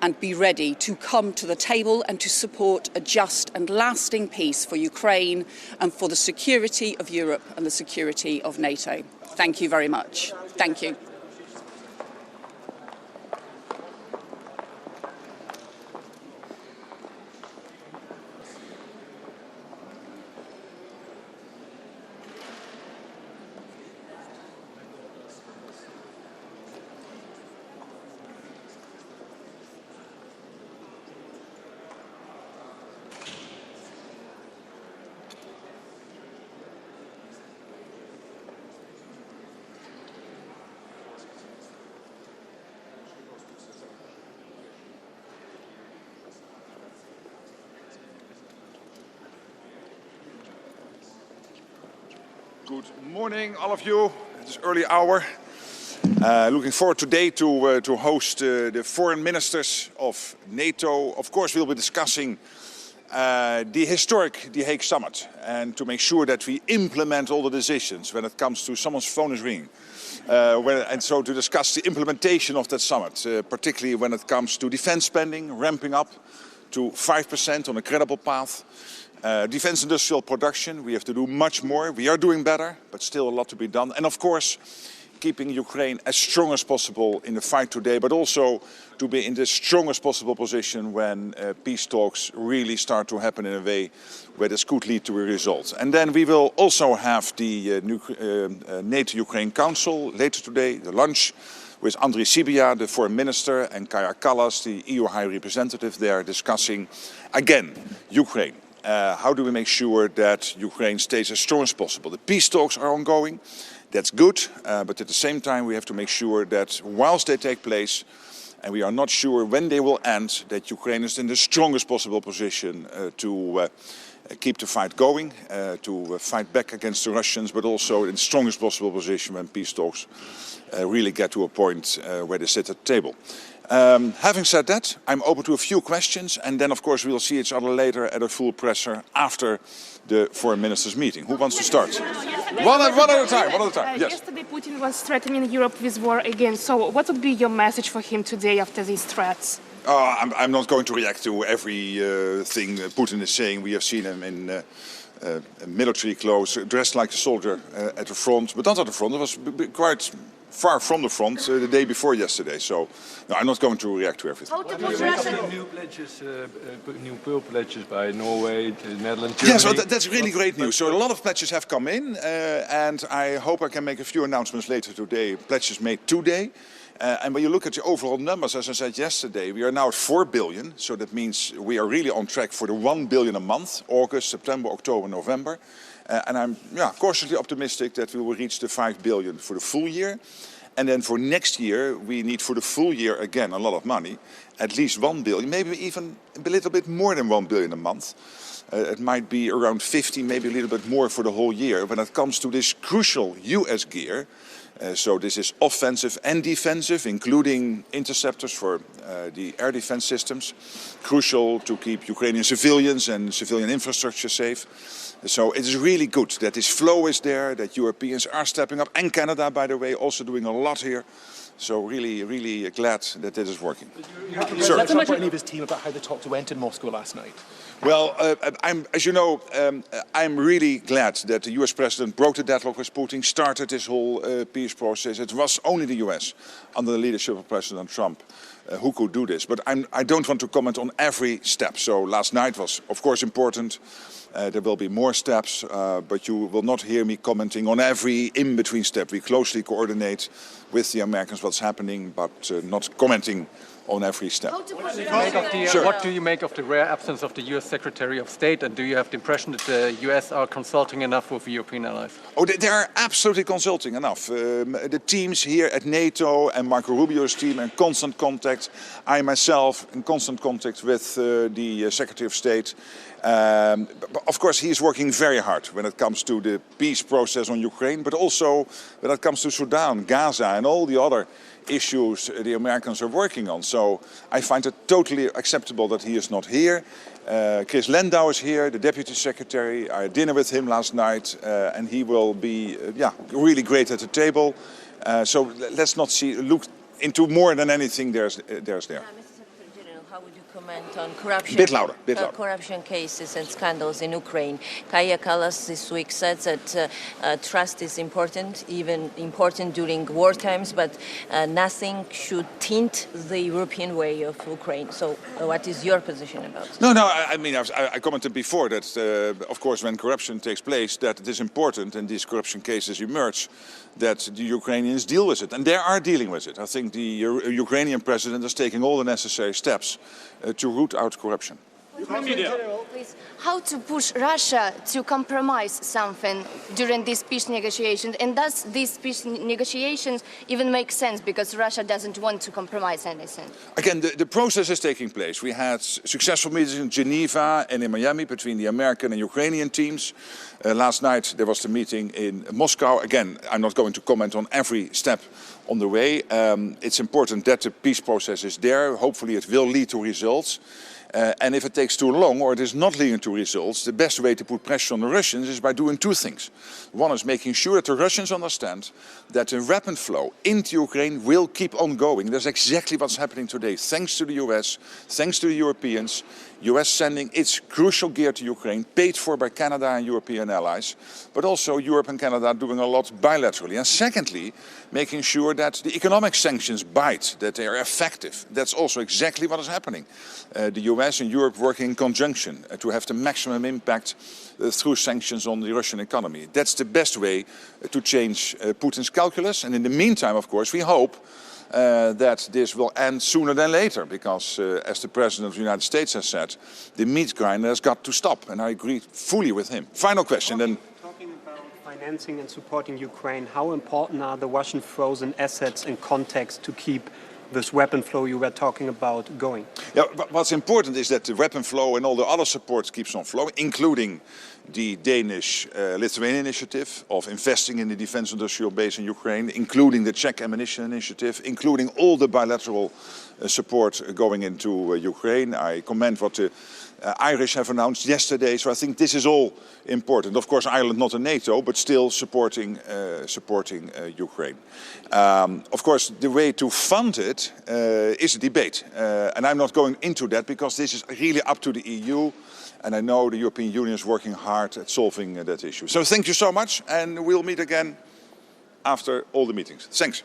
and be ready to come to the table and to support a just and lasting peace for Ukraine and for the security of Europe and the security of NATO. Thank you very much. Thank you. Good morning, all of you. It's early hour. Looking forward today to host the foreign ministers of NATO. Of course, we'll be discussing the historic The Hague summit and to make sure that we implement all the decisions when it comes to someone's phone is ringing. And so to discuss the implementation of that summit, particularly when it comes to defense spending, ramping up to 5% on a credible path. Defense industrial production, we have to do much more. We are doing better, but still a lot to be done. And of course, keeping Ukraine as strong as possible in the fight today, but also to be in the strongest possible position when peace talks really start to happen in a way where this could lead to a result. And then we will also have the NATO-Ukraine Council later today, the lunch, with Andriy Sybiha, the foreign minister, and Kaja Kallas, the EU High Representative there, discussing, again, Ukraine. How do we make sure that Ukraine stays as strong as possible? The peace talks are ongoing. That's good, but at the same time we have to make sure that whilst they take place, and we are not sure when they will end, that Ukraine is in the strongest possible position to keep the fight going, to fight back against the Russians, but also in the strongest possible position when peace talks really get to a point where they sit at the table. Having said that, I'm open to a few questions, and then of course we'll see each other later at a full presser after the foreign ministers' meeting. Who wants to start? One at a time. Yes. Yesterday Putin was threatening Europe with war again. So what would be your message for him today after these threats? I'm not going to react to everything Putin is saying. We have seen him in military clothes, dressed like a soldier at the front, but not at the front. It was quite far from the front the day before yesterday. So no, I'm not going to react to everything. New pearl pledges by Norway, the Netherlands, Germany. Yes, so that's really great news. So a lot of pledges have come in, and I hope I can make a few announcements later today. Pledges made today. And when you look at the overall numbers, as I said yesterday, we are now at 4 billion. So that means we are really on track for the 1 billion a month, August, September, October, November. And I'm cautiously optimistic that we will reach the 5 billion for the full year. And then for next year, we need for the full year, again, a lot of money, at least 1 billion, maybe even a little bit more than 1 billion a month. It might be around 50, maybe a little bit more for the whole year. When it comes to this crucial US gear, so this is offensive and defensive, including interceptors for the air defense systems, crucial to keep Ukrainian civilians and civilian infrastructure safe. So it is really good that this flow is there, that Europeans are stepping up, and Canada, by the way, also doing a lot here. So really, really glad that this is working. Sir, let's talk about any of his team about how the talks went in Moscow last night. Well, as you know, I'm really glad that the US president broke the deadlock with Putin, started this whole peace process. It was only the US, under the leadership of President Trump, who could do this. But I don't want to comment on every step. So last night was, of course, important. There will be more steps, but you will not hear me commenting on every in-between step. We closely coordinate with the Americans what's happening, but not commenting on every step. What do you make of the rare absence of the US Secretary of State, and do you have the impression that the US are consulting enough with European allies? Oh, they are absolutely consulting enough. The teams here at NATO and Marco Rubio's team are in constant contact. I myself in constant contact with the Secretary of State. But of course, he is working very hard when it comes to the peace process on Ukraine, but also when it comes to Sudan, Gaza and all the other issues the Americans are working on. So I find it totally acceptable that he is not here. Chris Lendau is here, the Deputy Secretary. I had dinner with him last night and he will be really great at the table. So let's not look into more than anything there's there. How would you comment on corruption? Bit louder. Corruption cases and scandals in Ukraine. Kaja Kallas this week said that trust is important, even important during war times, but nothing should tint the European way of Ukraine. So what is your position about it? No, I mean, I commented before that, of course, when corruption takes place, that it is important, and these corruption cases emerge, that the Ukrainians deal with it. And they are dealing with it. I think the Ukrainian president is taking all the necessary steps to root out corruption. Please, how to push Russia to compromise something during these peace negotiations? And does these peace negotiations even make sense because Russia doesn't want to compromise anything? Again, the process is taking place. We had successful meetings in Geneva and in Miami between the American and Ukrainian teams. Last night there was the meeting in Moscow. Again, I'm not going to comment on every step on the way. It's important that the peace process is there. Hopefully it will lead to results. And if it takes too long or it is not leading to results, the best way to put pressure on the Russians is by doing two things. One is making sure that the Russians understand that the weapon flow into Ukraine will keep on going. That's exactly what's happening today, thanks to the US, thanks to the Europeans. US sending its crucial gear to Ukraine, paid for by Canada and European allies, but also Europe and Canada doing a lot bilaterally. And secondly, making sure that the economic sanctions bite, that they are effective. That's also exactly what is happening. The US and Europe working in conjunction to have the maximum impact through sanctions on the Russian economy. That's the best way to change Putin's calculus. And in the meantime, of course, we hope that this will end sooner than later, because as the President of the United States has said, the meat grinder has got to stop, and I agree fully with him. Final question then. Talking about financing and supporting Ukraine, how important are the Russian frozen assets in context to keep this weapon flow you were talking about going? Yeah, but what's important is that the weapon flow and all the other support keeps on flowing, including the Danish Lithuanian initiative of investing in the defense industrial base in Ukraine, including the Czech ammunition initiative, including all the bilateral support going into Ukraine. I commend what the Irish have announced yesterday, so I think this is all important. Of course, Ireland not in NATO, but still supporting Ukraine. Of course, the way to fund it is a debate, and I'm not going into that because this is really up to the EU. And I know the European Union is working hard at solving that issue. So thank you so much, and we'll meet again after all the meetings. Thanks.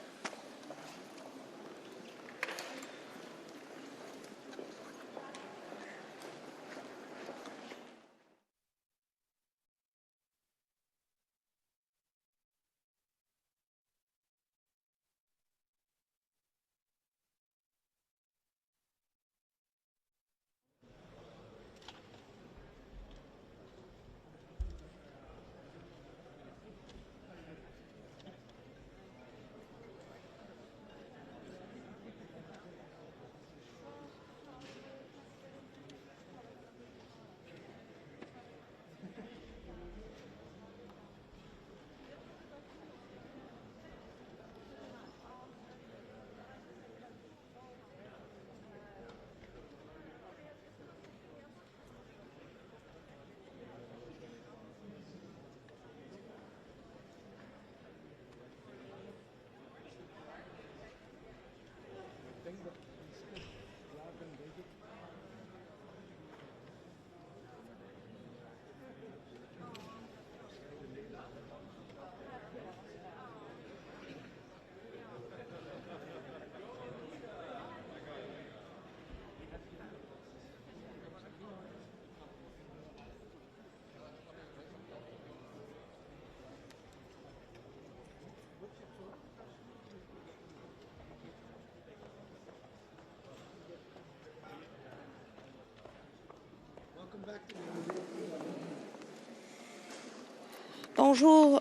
Bonjour,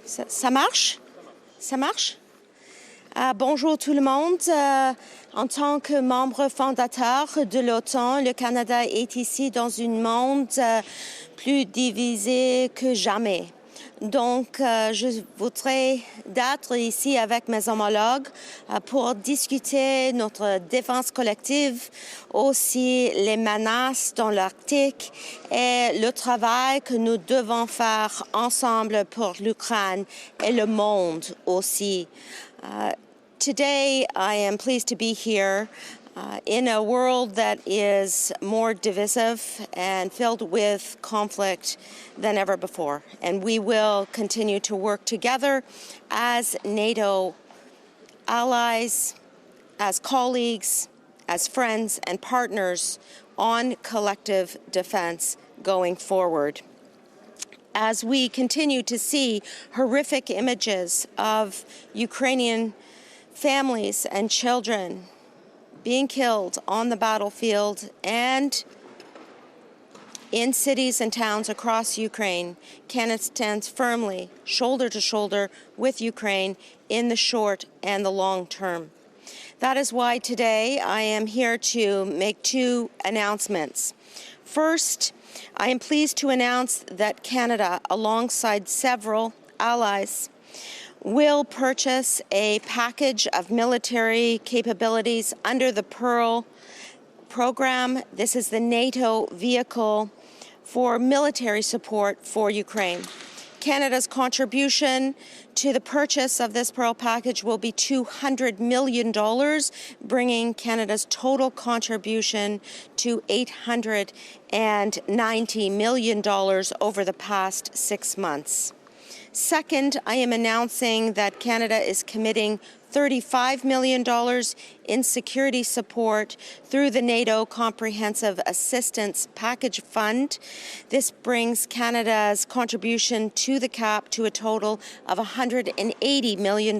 ça marche? Ça marche? Bonjour tout le monde. En tant que membre fondateur de l'OTAN, le Canada est ici dans un monde plus divisé que jamais. Donc, je voudrais d'être ici avec mes homologues pour discuter notre défense collective, aussi les menaces dans l'Arctique et le travail que nous devons faire ensemble pour l'Ukraine et le monde aussi. Today, I am pleased to be here in a world that is more divisive and filled with conflict than ever before. And we will continue to work together as NATO allies, as colleagues, as friends and partners on collective defense going forward. As we continue to see horrific images of Ukrainian families and children being killed on the battlefield and in cities and towns across Ukraine, Canada stands firmly, shoulder to shoulder with Ukraine in the short and the long term. That is why today I am here to make two announcements. First, I am pleased to announce that Canada, alongside several allies, will purchase a package of military capabilities under the Pearl program. This is the NATO vehicle for military support for Ukraine. Canada's contribution to the purchase of this Pearl package will be $200 million, bringing Canada's total contribution to $890 million over the past 6 months. Second, I am announcing that Canada is committing $35 million in security support through the NATO Comprehensive Assistance Package Fund. This brings Canada's contribution to the CAP to a total of $180 million.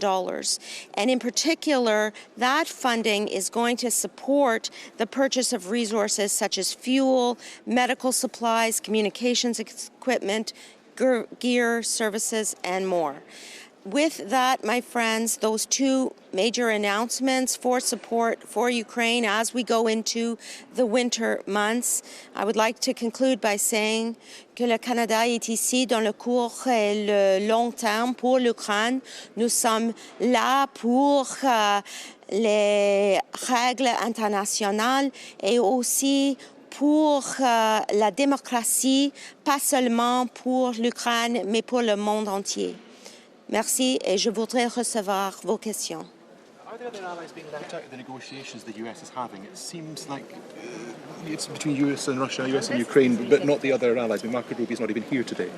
And in particular, that funding is going to support the purchase of resources such as fuel, medical supplies, communications equipment, gear, services, and more. With that, my friends, those two major announcements for support for Ukraine as we go into the winter months, I would like to conclude by saying que le Canada est ici dans le court et le long terme pour l'Ukraine. Nous sommes là pour les règles internationales et aussi pour la démocratie, pas seulement pour l'Ukraine, mais pour le monde entier. Merci et je voudrais recevoir vos questions. Are there other allies being left out of the negotiations the US is having? It seems like it's between US and Russia, US and Ukraine, but not the other allies. I mean, Marco Rubio's not even here today.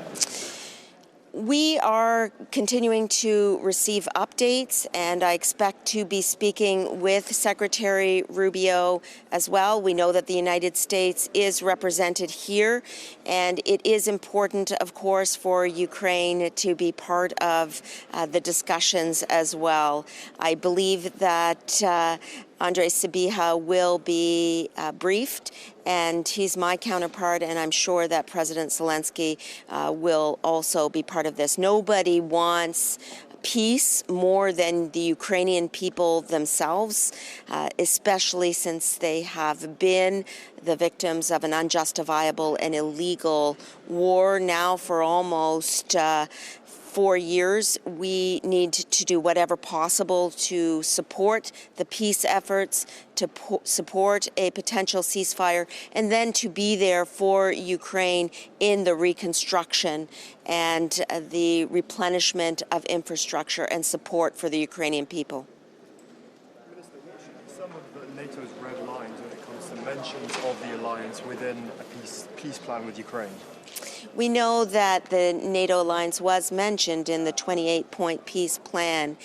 We are continuing to receive updates, and I expect to be speaking with Secretary Rubio as well. We know that the United States is represented here, and it is important, of course, for Ukraine to be part of the discussions as well. I believe that Andrei Sybiha will be briefed, and he's my counterpart, and I'm sure that President Zelensky will also be part of this. Nobody wants peace more than the Ukrainian people themselves, especially since they have been the victims of an unjustifiable and illegal war now for almost 4 years. We need to do whatever possible to support the peace efforts, to support a potential ceasefire, and then to be there for Ukraine in the reconstruction and the replenishment of infrastructure and support for the Ukrainian people. Minister, some of NATO's red lines when it comes to mentions of the alliance within a peace plan with Ukraine? We know that the NATO alliance was mentioned in the 28-point peace plan.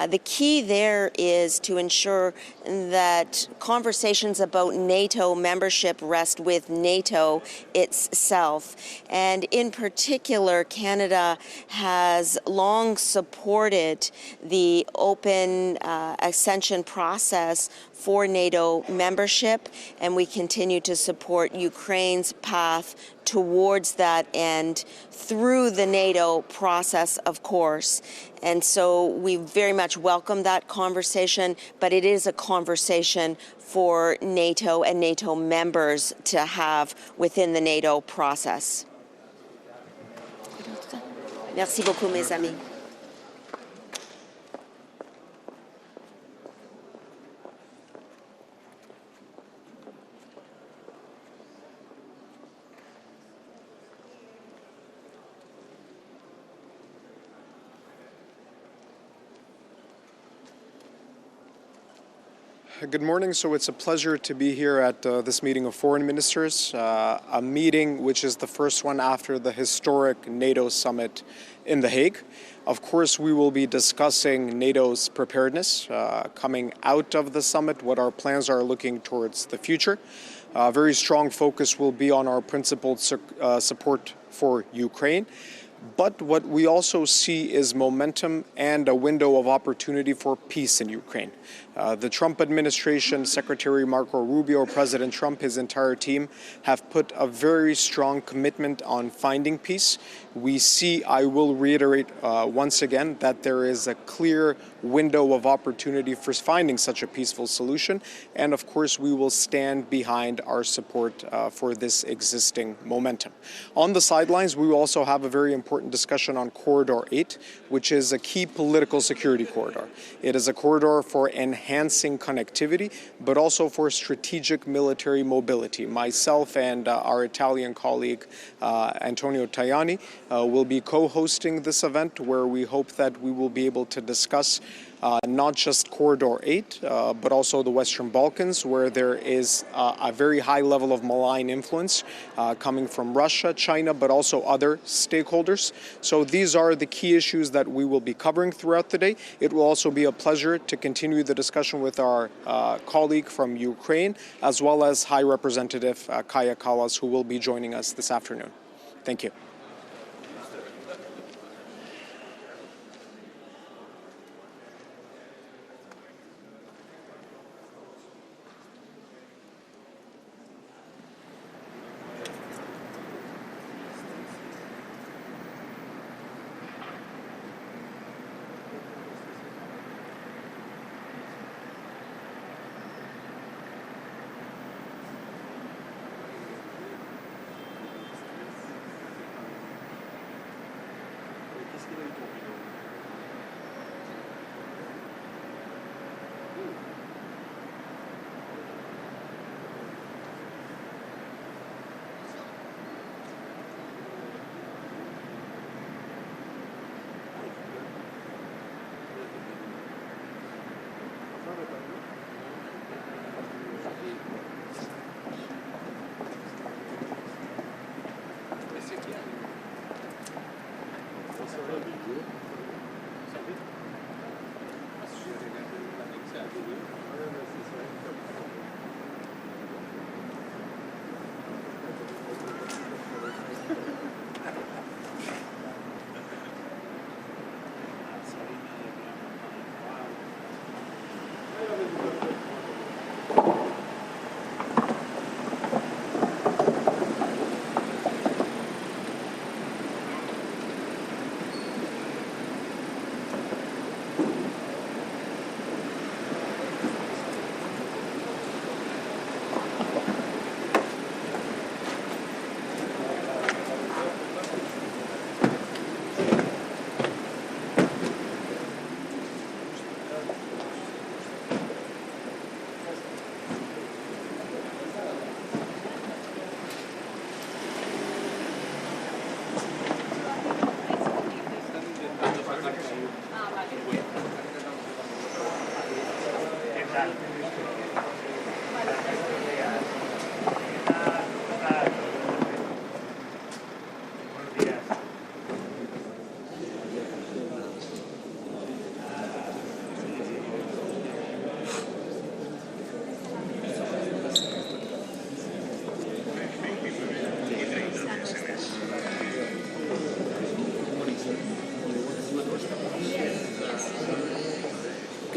The key there is to ensure that conversations about NATO membership rest with NATO itself. And in particular, Canada has long supported the open accession process for NATO membership, and we continue to support Ukraine's path towards that end through the NATO process, of course. And so we very much welcome that conversation, but it is a conversation for NATO and NATO members to have within the NATO process. Merci beaucoup, mes amis. Good morning. So it's a pleasure to be here at this meeting of foreign ministers, a meeting which is the first one after the historic NATO summit in The Hague. Of course, we will be discussing NATO's preparedness coming out of the summit, what our plans are looking towards the future. A very strong focus will be on our principled support for Ukraine. But what we also see is momentum and a window of opportunity for peace in Ukraine. The Trump administration, Secretary Marco Rubio, President Trump, his entire team have put a very strong commitment on finding peace. We see, I will reiterate once again, that there is a clear window of opportunity for finding such a peaceful solution. And of course, we will stand behind our support for this existing momentum. On the sidelines, we will also have a very important discussion on Corridor 8, which is a key political security corridor. It is a corridor for enhancing connectivity, but also for strategic military mobility. Myself and our Italian colleague, Antonio Tajani, will be co-hosting this event where we hope that we will be able to discuss not just Corridor 8, but also the Western Balkans, where there is a very high level of malign influence coming from Russia, China, but also other stakeholders. So these are the key issues that we will be covering throughout the day. It will also be a pleasure to continue the discussion with our colleague from Ukraine, as well as High Representative Kaja Kallas, who will be joining us this afternoon. Thank you.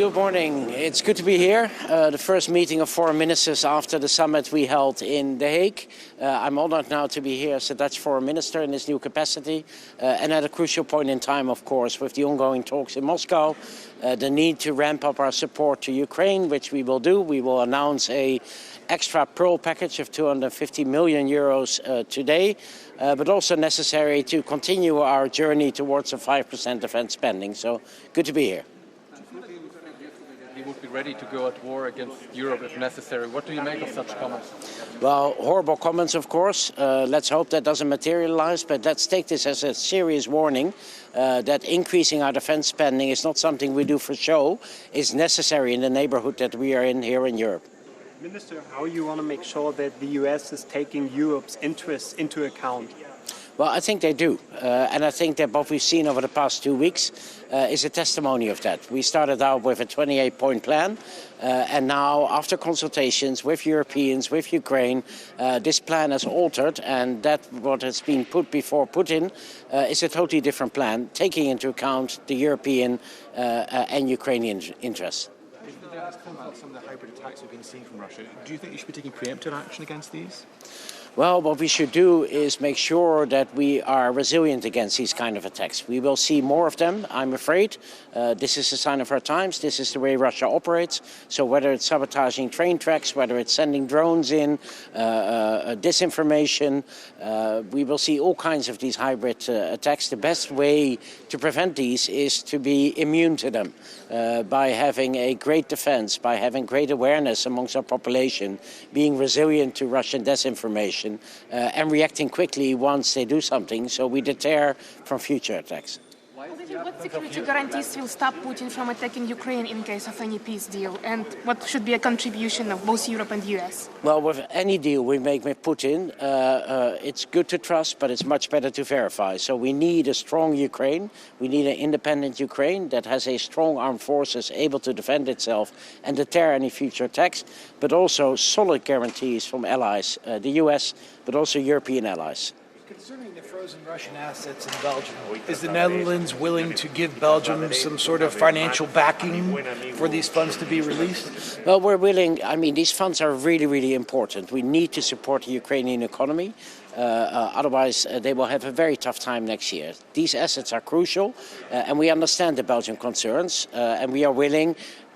Good morning. It's good to be here. The first meeting of foreign ministers after the summit we held in The Hague. I'm honored now to be here as the Dutch foreign minister in this new capacity. And at a crucial point in time, of course, with the ongoing talks in Moscow, the need to ramp up our support to Ukraine, which we will do. We will announce an extra Pearl package of 250 million euros today, but also necessary to continue our journey towards a 5% defense spending. So good to be here. He would be ready to go at war against Europe if necessary. What do you make of such comments? Well, horrible comments, of course. Let's hope that doesn't materialize, but let's take this as a serious warning that increasing our defense spending is not something we do for show. It's necessary in the neighborhood that we are in here in Europe. Minister, how you want to make sure that the US is taking Europe's interests into account? Well, I think they do. And I think that what we've seen over the past 2 weeks is a testimony of that. We started out with a 28-point plan. And now, after consultations with Europeans, with Ukraine, this plan has altered. And that what has been put before Putin is a totally different plan, taking into account the European and Ukrainian interests. Some of the hybrid attacks we've been seeing from Russia, do you think you should be taking preemptive action against these? Well, what we should do is make sure that we are resilient against these kind of attacks. We will see more of them, I'm afraid. This is a sign of our times. This is the way Russia operates. So whether it's sabotaging train tracks, whether it's sending drones in, disinformation, we will see all kinds of these hybrid attacks. The best way to prevent these is to be immune to them by having a great defense, by having great awareness amongst our population, being resilient to Russian disinformation, and reacting quickly once they do something, so we deter from future attacks. What security guarantees will stop Putin from attacking Ukraine in case of any peace deal? And what should be a contribution of both Europe and the US? Well, with any deal we make with Putin, it's good to trust, but it's much better to verify. So we need a strong Ukraine. We need an independent Ukraine that has a strong armed forces able to defend itself and deter any future attacks, but also solid guarantees from allies, the US, but also European allies. Concerning the frozen Russian assets in Belgium, is the Netherlands willing to give Belgium some sort of financial backing for these funds to be released? Well, we're willing. I mean, these funds are really, really important. We need to support the Ukrainian economy. Otherwise, they will have a very tough time next year. These assets are crucial, and we understand the Belgian concerns, and we are willing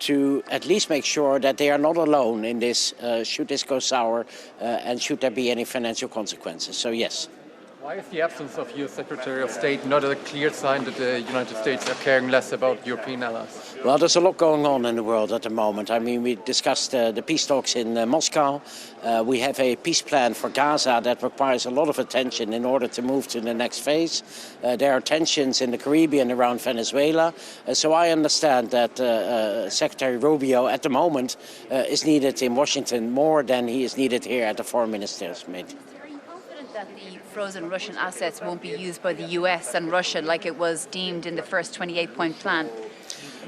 to at least make sure that they are not alone in this, should this go sour, and should there be any financial consequences. So, yes. Why is the absence of your Secretary of State not a clear sign that the United States are caring less about European allies? Well, there's a lot going on in the world at the moment. I mean, we discussed the peace talks in Moscow. We have a peace plan for Gaza that requires a lot of attention in order to move to the next phase. There are tensions in the Caribbean around Venezuela. So I understand that Secretary Rubio at the moment is needed in Washington more than he is needed here at the foreign ministers' meeting. That the frozen Russian assets won't be used by the US and Russia like it was deemed in the first 28-point plan?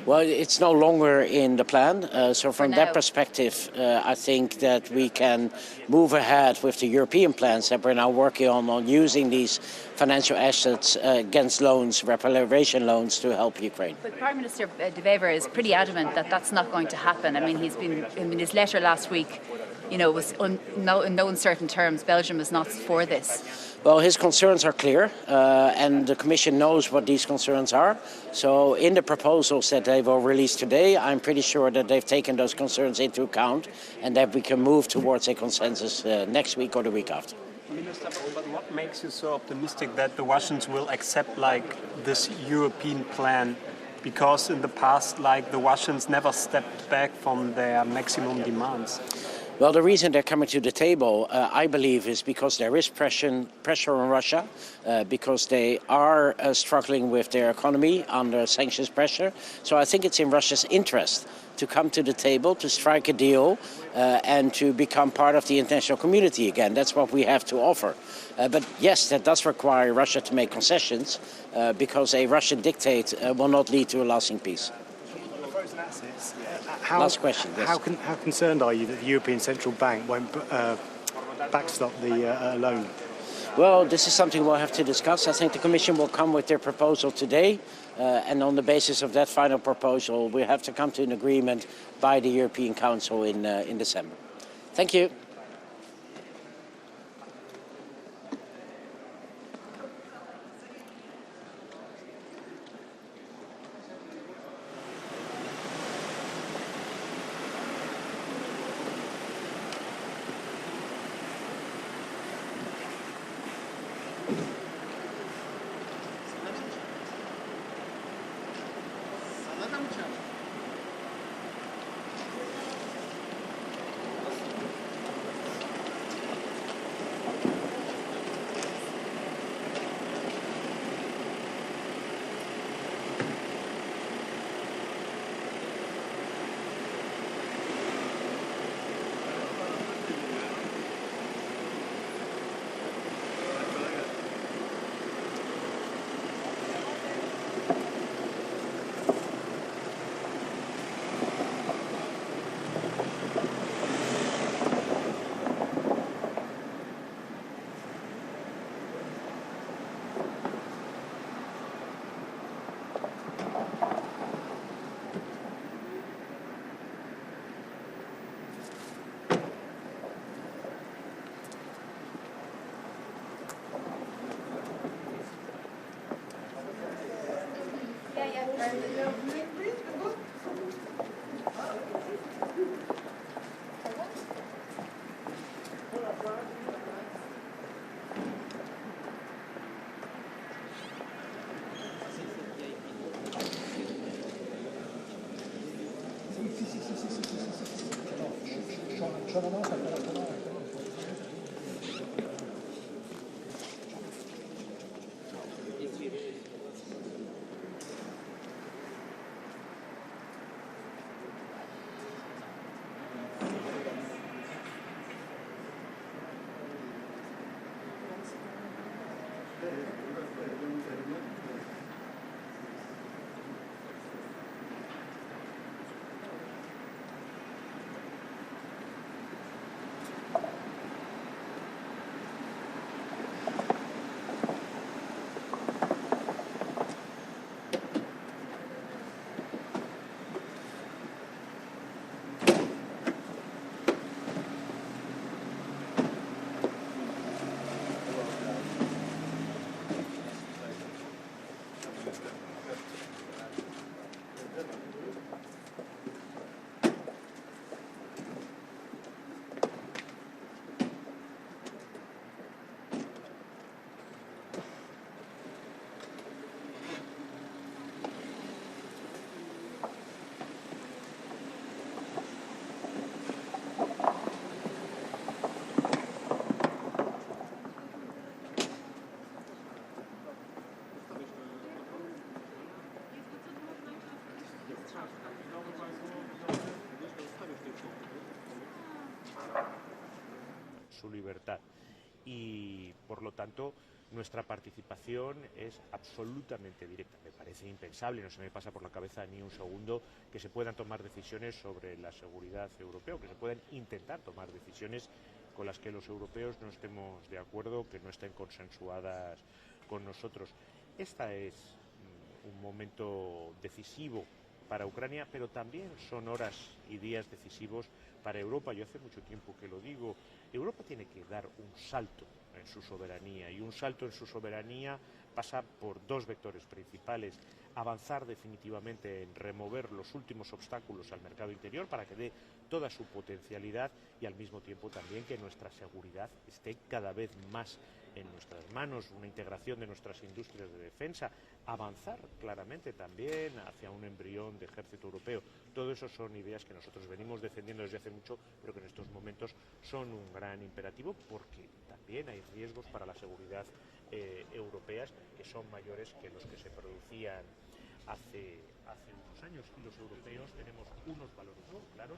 Well, it's no longer in the plan. So from that perspective, I think that we can move ahead with the European plans that we're now working on using these financial assets against loans, reparation loans, to help Ukraine. But Prime Minister De Wever is pretty adamant that that's not going to happen. I mean, he's been in his letter last week, you know, was in no uncertain terms, Belgium is not for this. Well, his concerns are clear, and the Commission knows what these concerns are. So in the proposals that they will release today, I'm pretty sure that they've taken those concerns into account and that we can move towards a consensus next week or the week after. Minister, but what makes you so optimistic that the Russians will accept this European plan? Because in the past, the Russians never stepped back from their maximum demands. Well, the reason they're coming to the table, I believe, is because there is pressure on Russia, because they are struggling with their economy under sanctions pressure. So I think it's in Russia's interest to come to the table, to strike a deal, and to become part of the international community again. That's what we have to offer. But yes, that does require Russia to make concessions, because a Russian dictate will not lead to a lasting peace. Last question. Yes. How concerned are you that the European Central Bank won't backstop the loan? Well, this is something we'll have to discuss. I think the Commission will come with their proposal today, and on the basis of that final proposal, we have to come to an agreement by the European Council in December. Thank you. Su libertad y por lo tanto nuestra participación es absolutamente directa. Me parece impensable, no se me pasa por la cabeza ni un segundo que se puedan tomar decisiones sobre la seguridad europea, que se puedan intentar tomar decisiones con las que los europeos no estemos de acuerdo, que no estén consensuadas con nosotros. Este es un momento decisivo para Ucrania, pero también son horas y días decisivos para Europa. Yo hace mucho tiempo que lo digo, Europa tiene que dar un salto en su soberanía, y un salto en su soberanía pasa por dos vectores principales: avanzar definitivamente en remover los últimos obstáculos al mercado interior para que dé toda su potencialidad, y al mismo tiempo también que nuestra seguridad esté cada vez más en nuestras manos, una integración de nuestras industrias de defensa, avanzar claramente también hacia un embrión de ejército europeo. Todo eso son ideas que nosotros venimos defendiendo desde hace mucho, pero que en estos momentos son un gran imperativo, porque también hay riesgos para la seguridad europeas que son mayores que los que se producían hace unos años, y los europeos tenemos unos valores muy claros,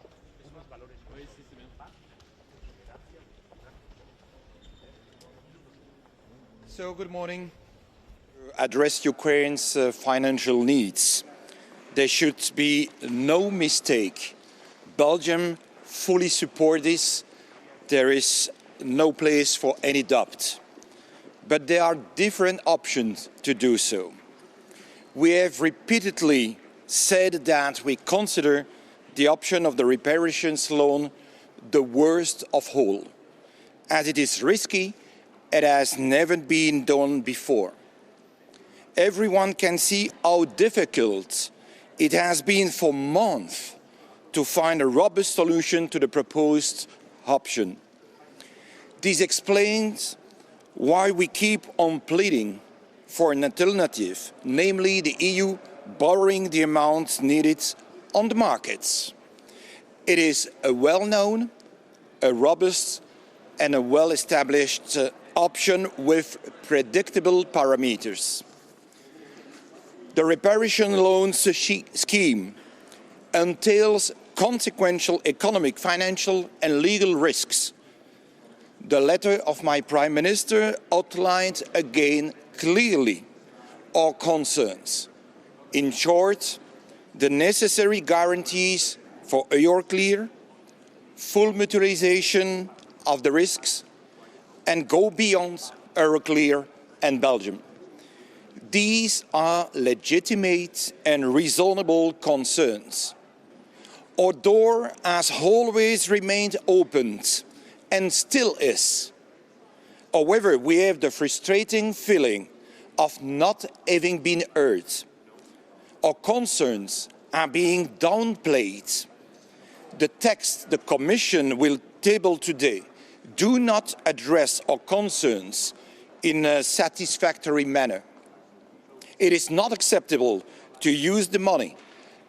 unos valores de paz, tolerancia. So, good morning. Address Ukraine's financial needs. There should be no mistake. Belgium fully supports this. There is no place for any doubt. but there are different options to do so. We have repeatedly said that we consider the option of the reparations loan the worst of all, as it is risky and has never been done before. Everyone can see how difficult it has been for months to find a robust solution to the proposed option. This explains why we keep on pleading for an alternative, namely the EU borrowing the amounts needed on the markets. It is a well-known, a robust and a well-established option with predictable parameters. The reparation loans scheme entails consequential economic, financial and legal risks. The letter of my Prime Minister outlined again clearly our concerns. In short, the necessary guarantees for Euroclear, full mutualization of the risks, and go beyond Euroclear and Belgium. These are legitimate and reasonable concerns. Our door has always remained open and still is. However, we have the frustrating feeling of not having been heard. Our concerns are being downplayed. The text the Commission will table today do not address our concerns in a satisfactory manner. It is not acceptable to use the money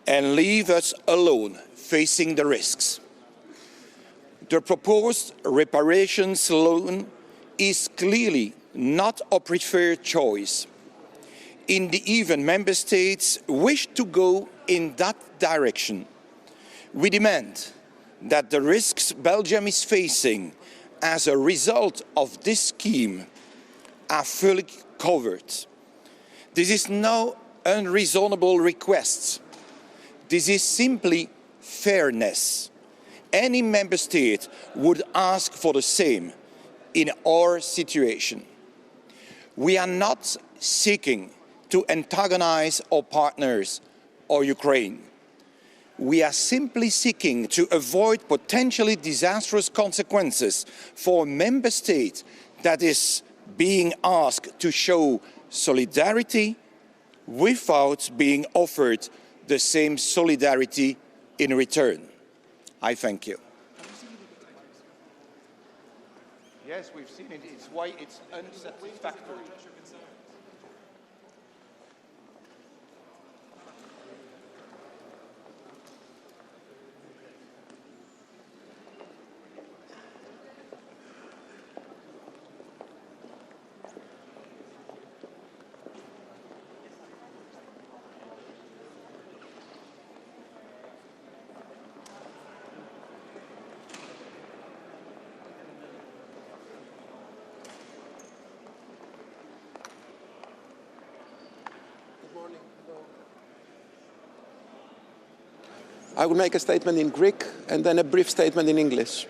and leave us alone facing the risks. The proposed reparations loan is clearly not a preferred choice. In the event Member States wish to go in that direction, we demand that the risks Belgium is facing as a result of this scheme are fully covered. This is no unreasonable request. This is simply fairness. Any Member State would ask for the same in our situation. We are not seeking to antagonize our partners or Ukraine. We are simply seeking to avoid potentially disastrous consequences for a Member State that is being asked to show solidarity without being offered the same solidarity in return. I thank you. Yes, we've seen it. It's why it's unsatisfactory. I will make a statement in Greek and then a brief statement in English.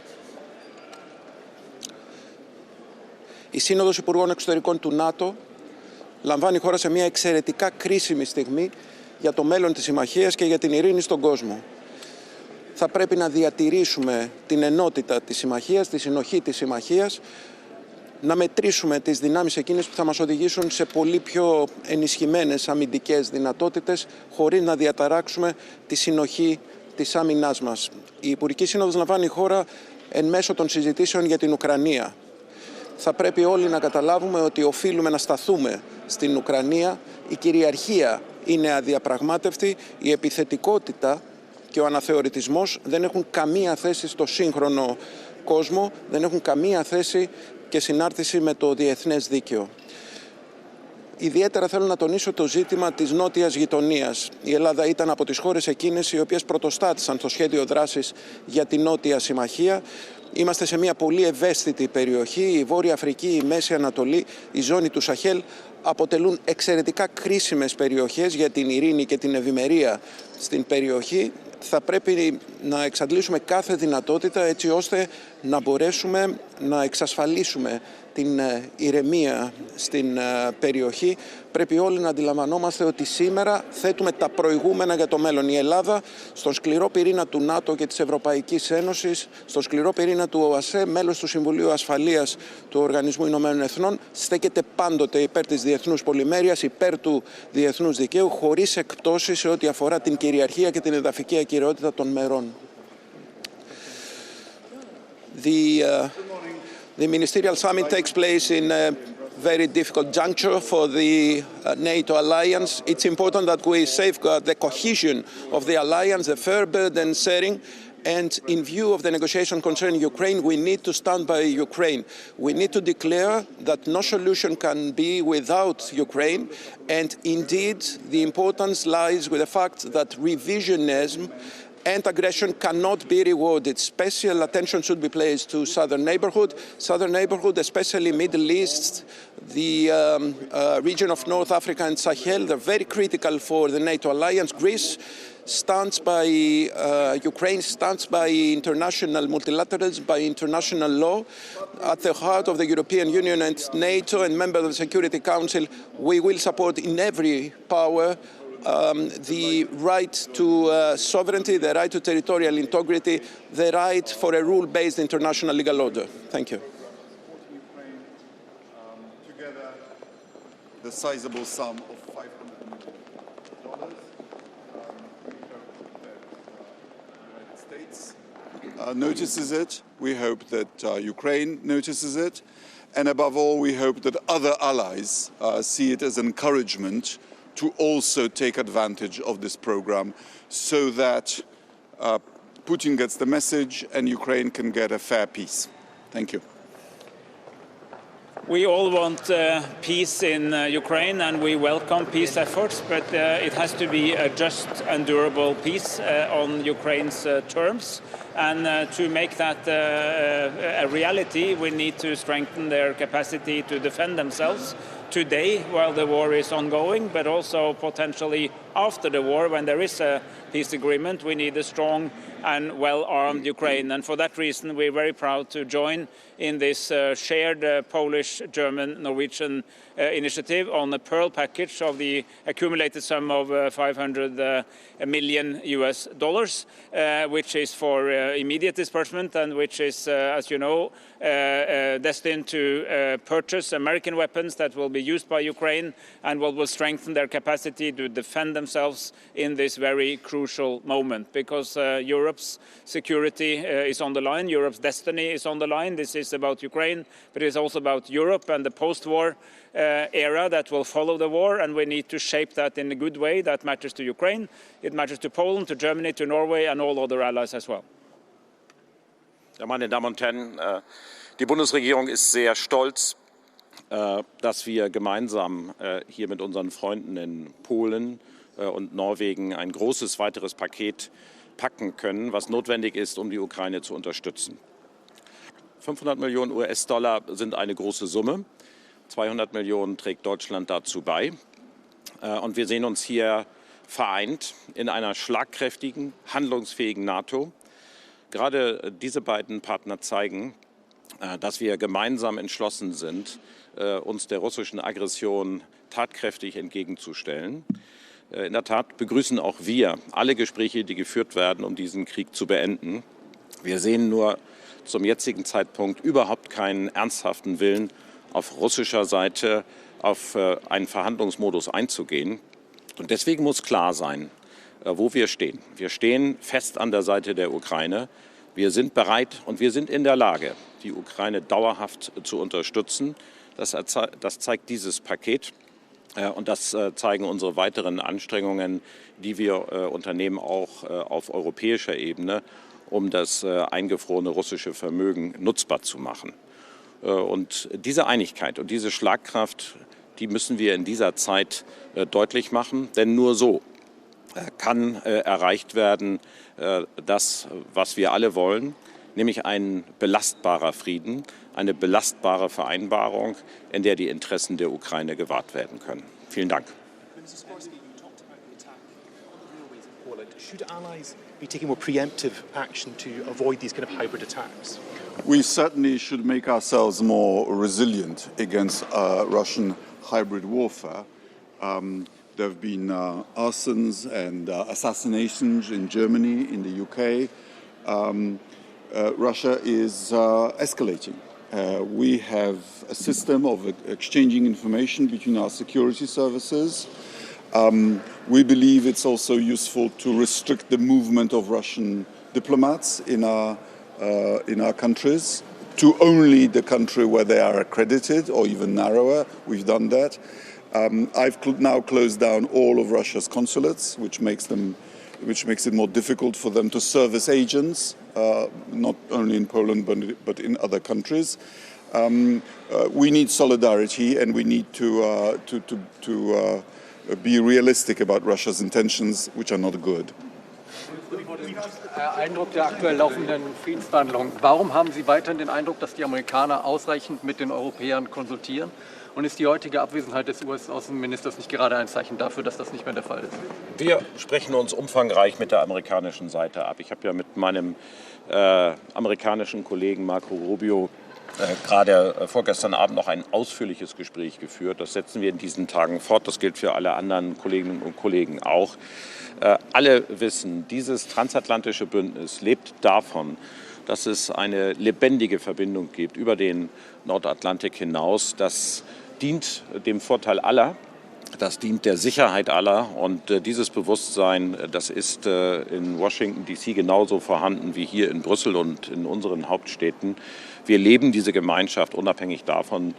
Η Σύνοδος Υπουργών Εξωτερικών του ΝΑΤΟ λαμβάνει χώρα σε μια εξαιρετικά κρίσιμη στιγμή για το μέλλον της συμμαχίας και για την ειρήνη στον κόσμο. Θα πρέπει να διατηρήσουμε την ενότητα της συμμαχίας, τη συνοχή της συμμαχίας, να μετρήσουμε τις δυνάμεις εκείνες που θα μας οδηγήσουν σε πολύ πιο ενισχυμένες αμυντικές δυνατότητες, χωρίς να διαταράξουμε τη συνοχή της άμυνάς μας. Η Υπουργική Σύνοδος λαμβάνει χώρα εν μέσω των συζητήσεων για την Ουκρανία. Θα πρέπει όλοι να καταλάβουμε ότι οφείλουμε να σταθούμε στην Ουκρανία. Η κυριαρχία είναι αδιαπραγμάτευτη, η επιθετικότητα και ο αναθεωρητισμός δεν έχουν καμία θέση στο σύγχρονο κόσμο, δεν έχουν καμία θέση και συνάρτηση με το διεθνές δίκαιο. Ιδιαίτερα θέλω να τονίσω το ζήτημα της νότιας γειτονίας. Η Ελλάδα ήταν από τις χώρες εκείνες οι οποίες πρωτοστάτησαν στο σχέδιο δράσης για την Νότια Συμμαχία. Είμαστε σε μια πολύ ευαίσθητη περιοχή. Η Βόρεια Αφρική, η Μέση Ανατολή, η ζώνη του Σαχέλ αποτελούν εξαιρετικά κρίσιμες περιοχές για την ειρήνη και την ευημερία στην περιοχή. Θα πρέπει να εξαντλήσουμε κάθε δυνατότητα έτσι ώστε να μπορέσουμε να εξασφαλίσουμε την ηρεμία στην περιοχή. Πρέπει όλοι να αντιλαμβανόμαστε ότι σήμερα θέτουμε τα προηγούμενα για το μέλλον. Η Ελλάδα στον σκληρό πυρήνα του ΝΑΤΟ και της Ευρωπαϊκής Ένωσης, στον σκληρό πυρήνα του ΟΑΣΕ, μέλος του Συμβουλίου Ασφαλείας του Οργανισμού Ηνωμένων Εθνών, στέκεται πάντοτε υπέρ της διεθνούς πολυμέρειας, υπέρ του διεθνούς δικαίου, χωρίς εκπτώσεις σε ό,τι αφορά την κυριαρχία και την εδαφική ακεραιότητα των μερών. The Ministerial Summit takes place in a very difficult juncture for the NATO alliance. It's important that we safeguard the cohesion of the alliance, the fair burden sharing, and in view of the negotiation concerning Ukraine, we need to stand by Ukraine. We need to declare that no solution can be without Ukraine, and indeed the importance lies with the fact that revisionism and aggression cannot be rewarded. Special attention should be placed to southern neighborhood, especially Middle East, the region of North Africa and Sahel. They're very critical for the NATO alliance. Greece stands by, Ukraine stands by international multilateralism, by international law. At the heart of the European Union and NATO and members of the Security Council, we will support in every power the right to sovereignty, the right to territorial integrity, the right for a rule-based international legal order. Thank you. Together, the sizable sum of $500 million. The United States notices it. We hope that Ukraine notices it. And above all, we hope that other allies see it as encouragement to also take advantage of this program so that Putin gets the message and Ukraine can get a fair peace. Thank you. We all want peace in Ukraine and we welcome peace efforts, but it has to be a just and durable peace on Ukraine's terms. And to make that a reality, we need to strengthen their capacity to defend themselves today while the war is ongoing, but also potentially after the war when there is a peace agreement. We need a strong and well-armed Ukraine. And for that reason, we're very proud to join in this shared Polish, German, Norwegian initiative on the Pearl package of the accumulated sum of $500 million, which is for immediate disbursement and which is, as you know, destined to purchase American weapons that will be used by Ukraine and will strengthen their capacity to defend themselves in this very crucial moment, because Europe's security is on the line, Europe's destiny is on the line. This is about Ukraine, but it's also about Europe and the post-war era that will follow the war, and we need to shape that in a good way that matters to Ukraine, it matters to Poland, to Germany, to Norway and all other allies as well. Ja, meine Damen und Herren, die Bundesregierung ist sehr stolz, dass wir gemeinsam hier mit unseren Freunden in Polen und Norwegen ein großes weiteres Paket packen können, was notwendig ist, um die Ukraine zu unterstützen. 500 Millionen US-Dollar sind eine große Summe. 200 Millionen trägt Deutschland dazu bei. Und wir sehen uns hier vereint in einer schlagkräftigen, handlungsfähigen NATO. Gerade diese beiden Partner zeigen, dass wir gemeinsam entschlossen sind, uns der russischen Aggression tatkräftig entgegenzustellen. In der Tat begrüßen auch wir alle Gespräche, die geführt werden, um diesen Krieg zu beenden. Wir sehen nur zum jetzigen Zeitpunkt überhaupt keinen ernsthaften Willen auf russischer Seite auf einen Verhandlungsmodus einzugehen. Und deswegen muss klar sein, wo wir stehen. Wir stehen fest an der Seite der Ukraine. Wir sind bereit und wir sind in der Lage, die Ukraine dauerhaft zu unterstützen. Das zeigt dieses Paket und das zeigen unsere weiteren Anstrengungen, die wir unternehmen, auch auf europäischer Ebene, um das eingefrorene russische Vermögen nutzbar zu machen. Und diese Einigkeit und diese Schlagkraft, die müssen wir in dieser Zeit deutlich machen, denn nur so kann erreicht werden, das, was wir alle wollen, nämlich ein belastbarer Frieden, eine belastbare Vereinbarung, in der die Interessen der Ukraine gewahrt werden können. Vielen Dank. Should allies be taking more preemptive action to avoid these kind of hybrid attacks? we certainly should make ourselves more resilient against Russian hybrid warfare. There have been arsons and assassinations in Germany, in the UK. Russia is escalating. We have a system of exchanging information between our security services. We believe it's also useful to restrict the movement of Russian diplomats in our countries to only the country where they are accredited, or even narrower. We've done that. I've now closed down all of Russia's consulates, which makes it more difficult for them to serve as agents, not only in Poland but in other countries. We need solidarity, and we need to be realistic about Russia's intentions, which are not good. Eindruck der aktuell laufenden Friedensverhandlungen. Warum haben Sie weiterhin den Eindruck, dass die Amerikaner ausreichend mit den Europäern konsultieren? Und ist die heutige Abwesenheit des US-Außenministers nicht gerade ein Zeichen dafür, dass das nicht mehr der Fall ist? Wir sprechen uns umfangreich mit der amerikanischen Seite ab. Ich habe ja mit meinem amerikanischen Kollegen Marco Rubio gerade vorgestern Abend noch ein ausführliches Gespräch geführt. Das setzen wir in diesen Tagen fort. Das gilt für alle anderen Kolleginnen und Kollegen auch. Alle wissen, dieses transatlantische Bündnis lebt davon, dass es eine lebendige Verbindung gibt über den Nordatlantik hinaus. Das dient dem Vorteil aller, das dient der Sicherheit aller. Und dieses Bewusstsein, das ist in Washington DC genauso vorhanden wie hier in Brüssel und in unseren Hauptstädten. Wir leben diese Gemeinschaft unabhängig davon,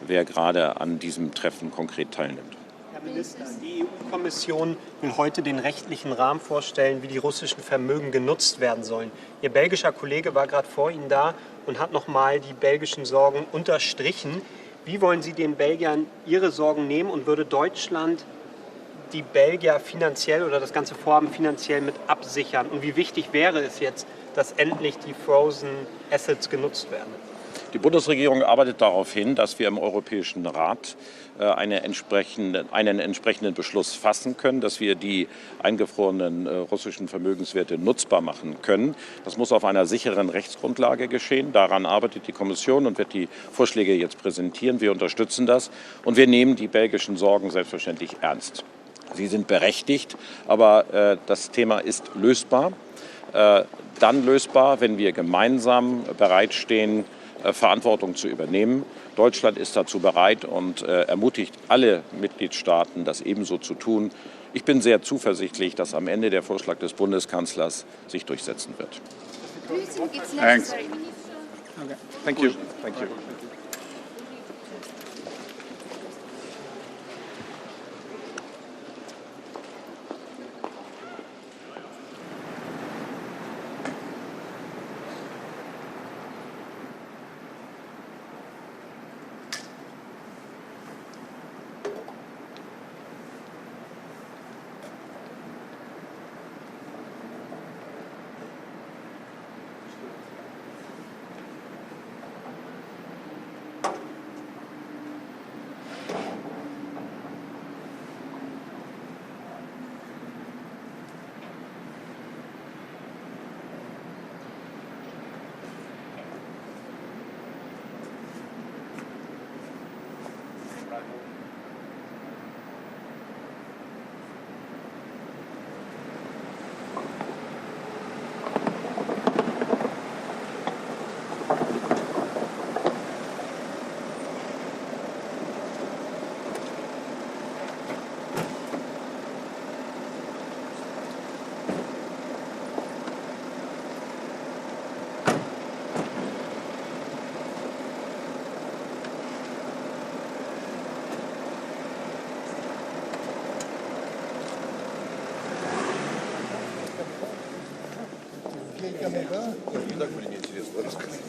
wer gerade an diesem Treffen konkret teilnimmt. Herr Minister, die EU-Kommission will heute den rechtlichen Rahmen vorstellen, wie die russischen Vermögen genutzt werden sollen. Ihr belgischer Kollege war gerade vor Ihnen da und hat nochmal die belgischen Sorgen unterstrichen. Wie wollen Sie den Belgiern ihre Sorgen nehmen, und würde Deutschland die Belgier finanziell oder das ganze Vorhaben finanziell mit absichern? Und wie wichtig wäre es jetzt, dass endlich die Frozen Assets genutzt werden? Die Bundesregierung arbeitet darauf hin, dass wir im Europäischen Rat einen entsprechenden Beschluss fassen können, dass wir die eingefrorenen russischen Vermögenswerte nutzbar machen können. Das muss auf einer sicheren Rechtsgrundlage geschehen. Daran arbeitet die Kommission und wird die Vorschläge jetzt präsentieren. Wir unterstützen das, und wir nehmen die belgischen Sorgen selbstverständlich ernst. Sie sind berechtigt, aber das Thema ist lösbar. Dann lösbar, wenn wir gemeinsam bereitstehen, Verantwortung zu übernehmen. Deutschland ist dazu bereit und ermutigt alle Mitgliedstaaten, das ebenso zu tun. Ich bin sehr zuversichtlich, dass am Ende der Vorschlag des Bundeskanzlers sich durchsetzen wird. Thanks. Okay. Thank you. Thank you. Так мне интересно рассказать.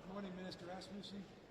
Good morning, Minister Rasmussen.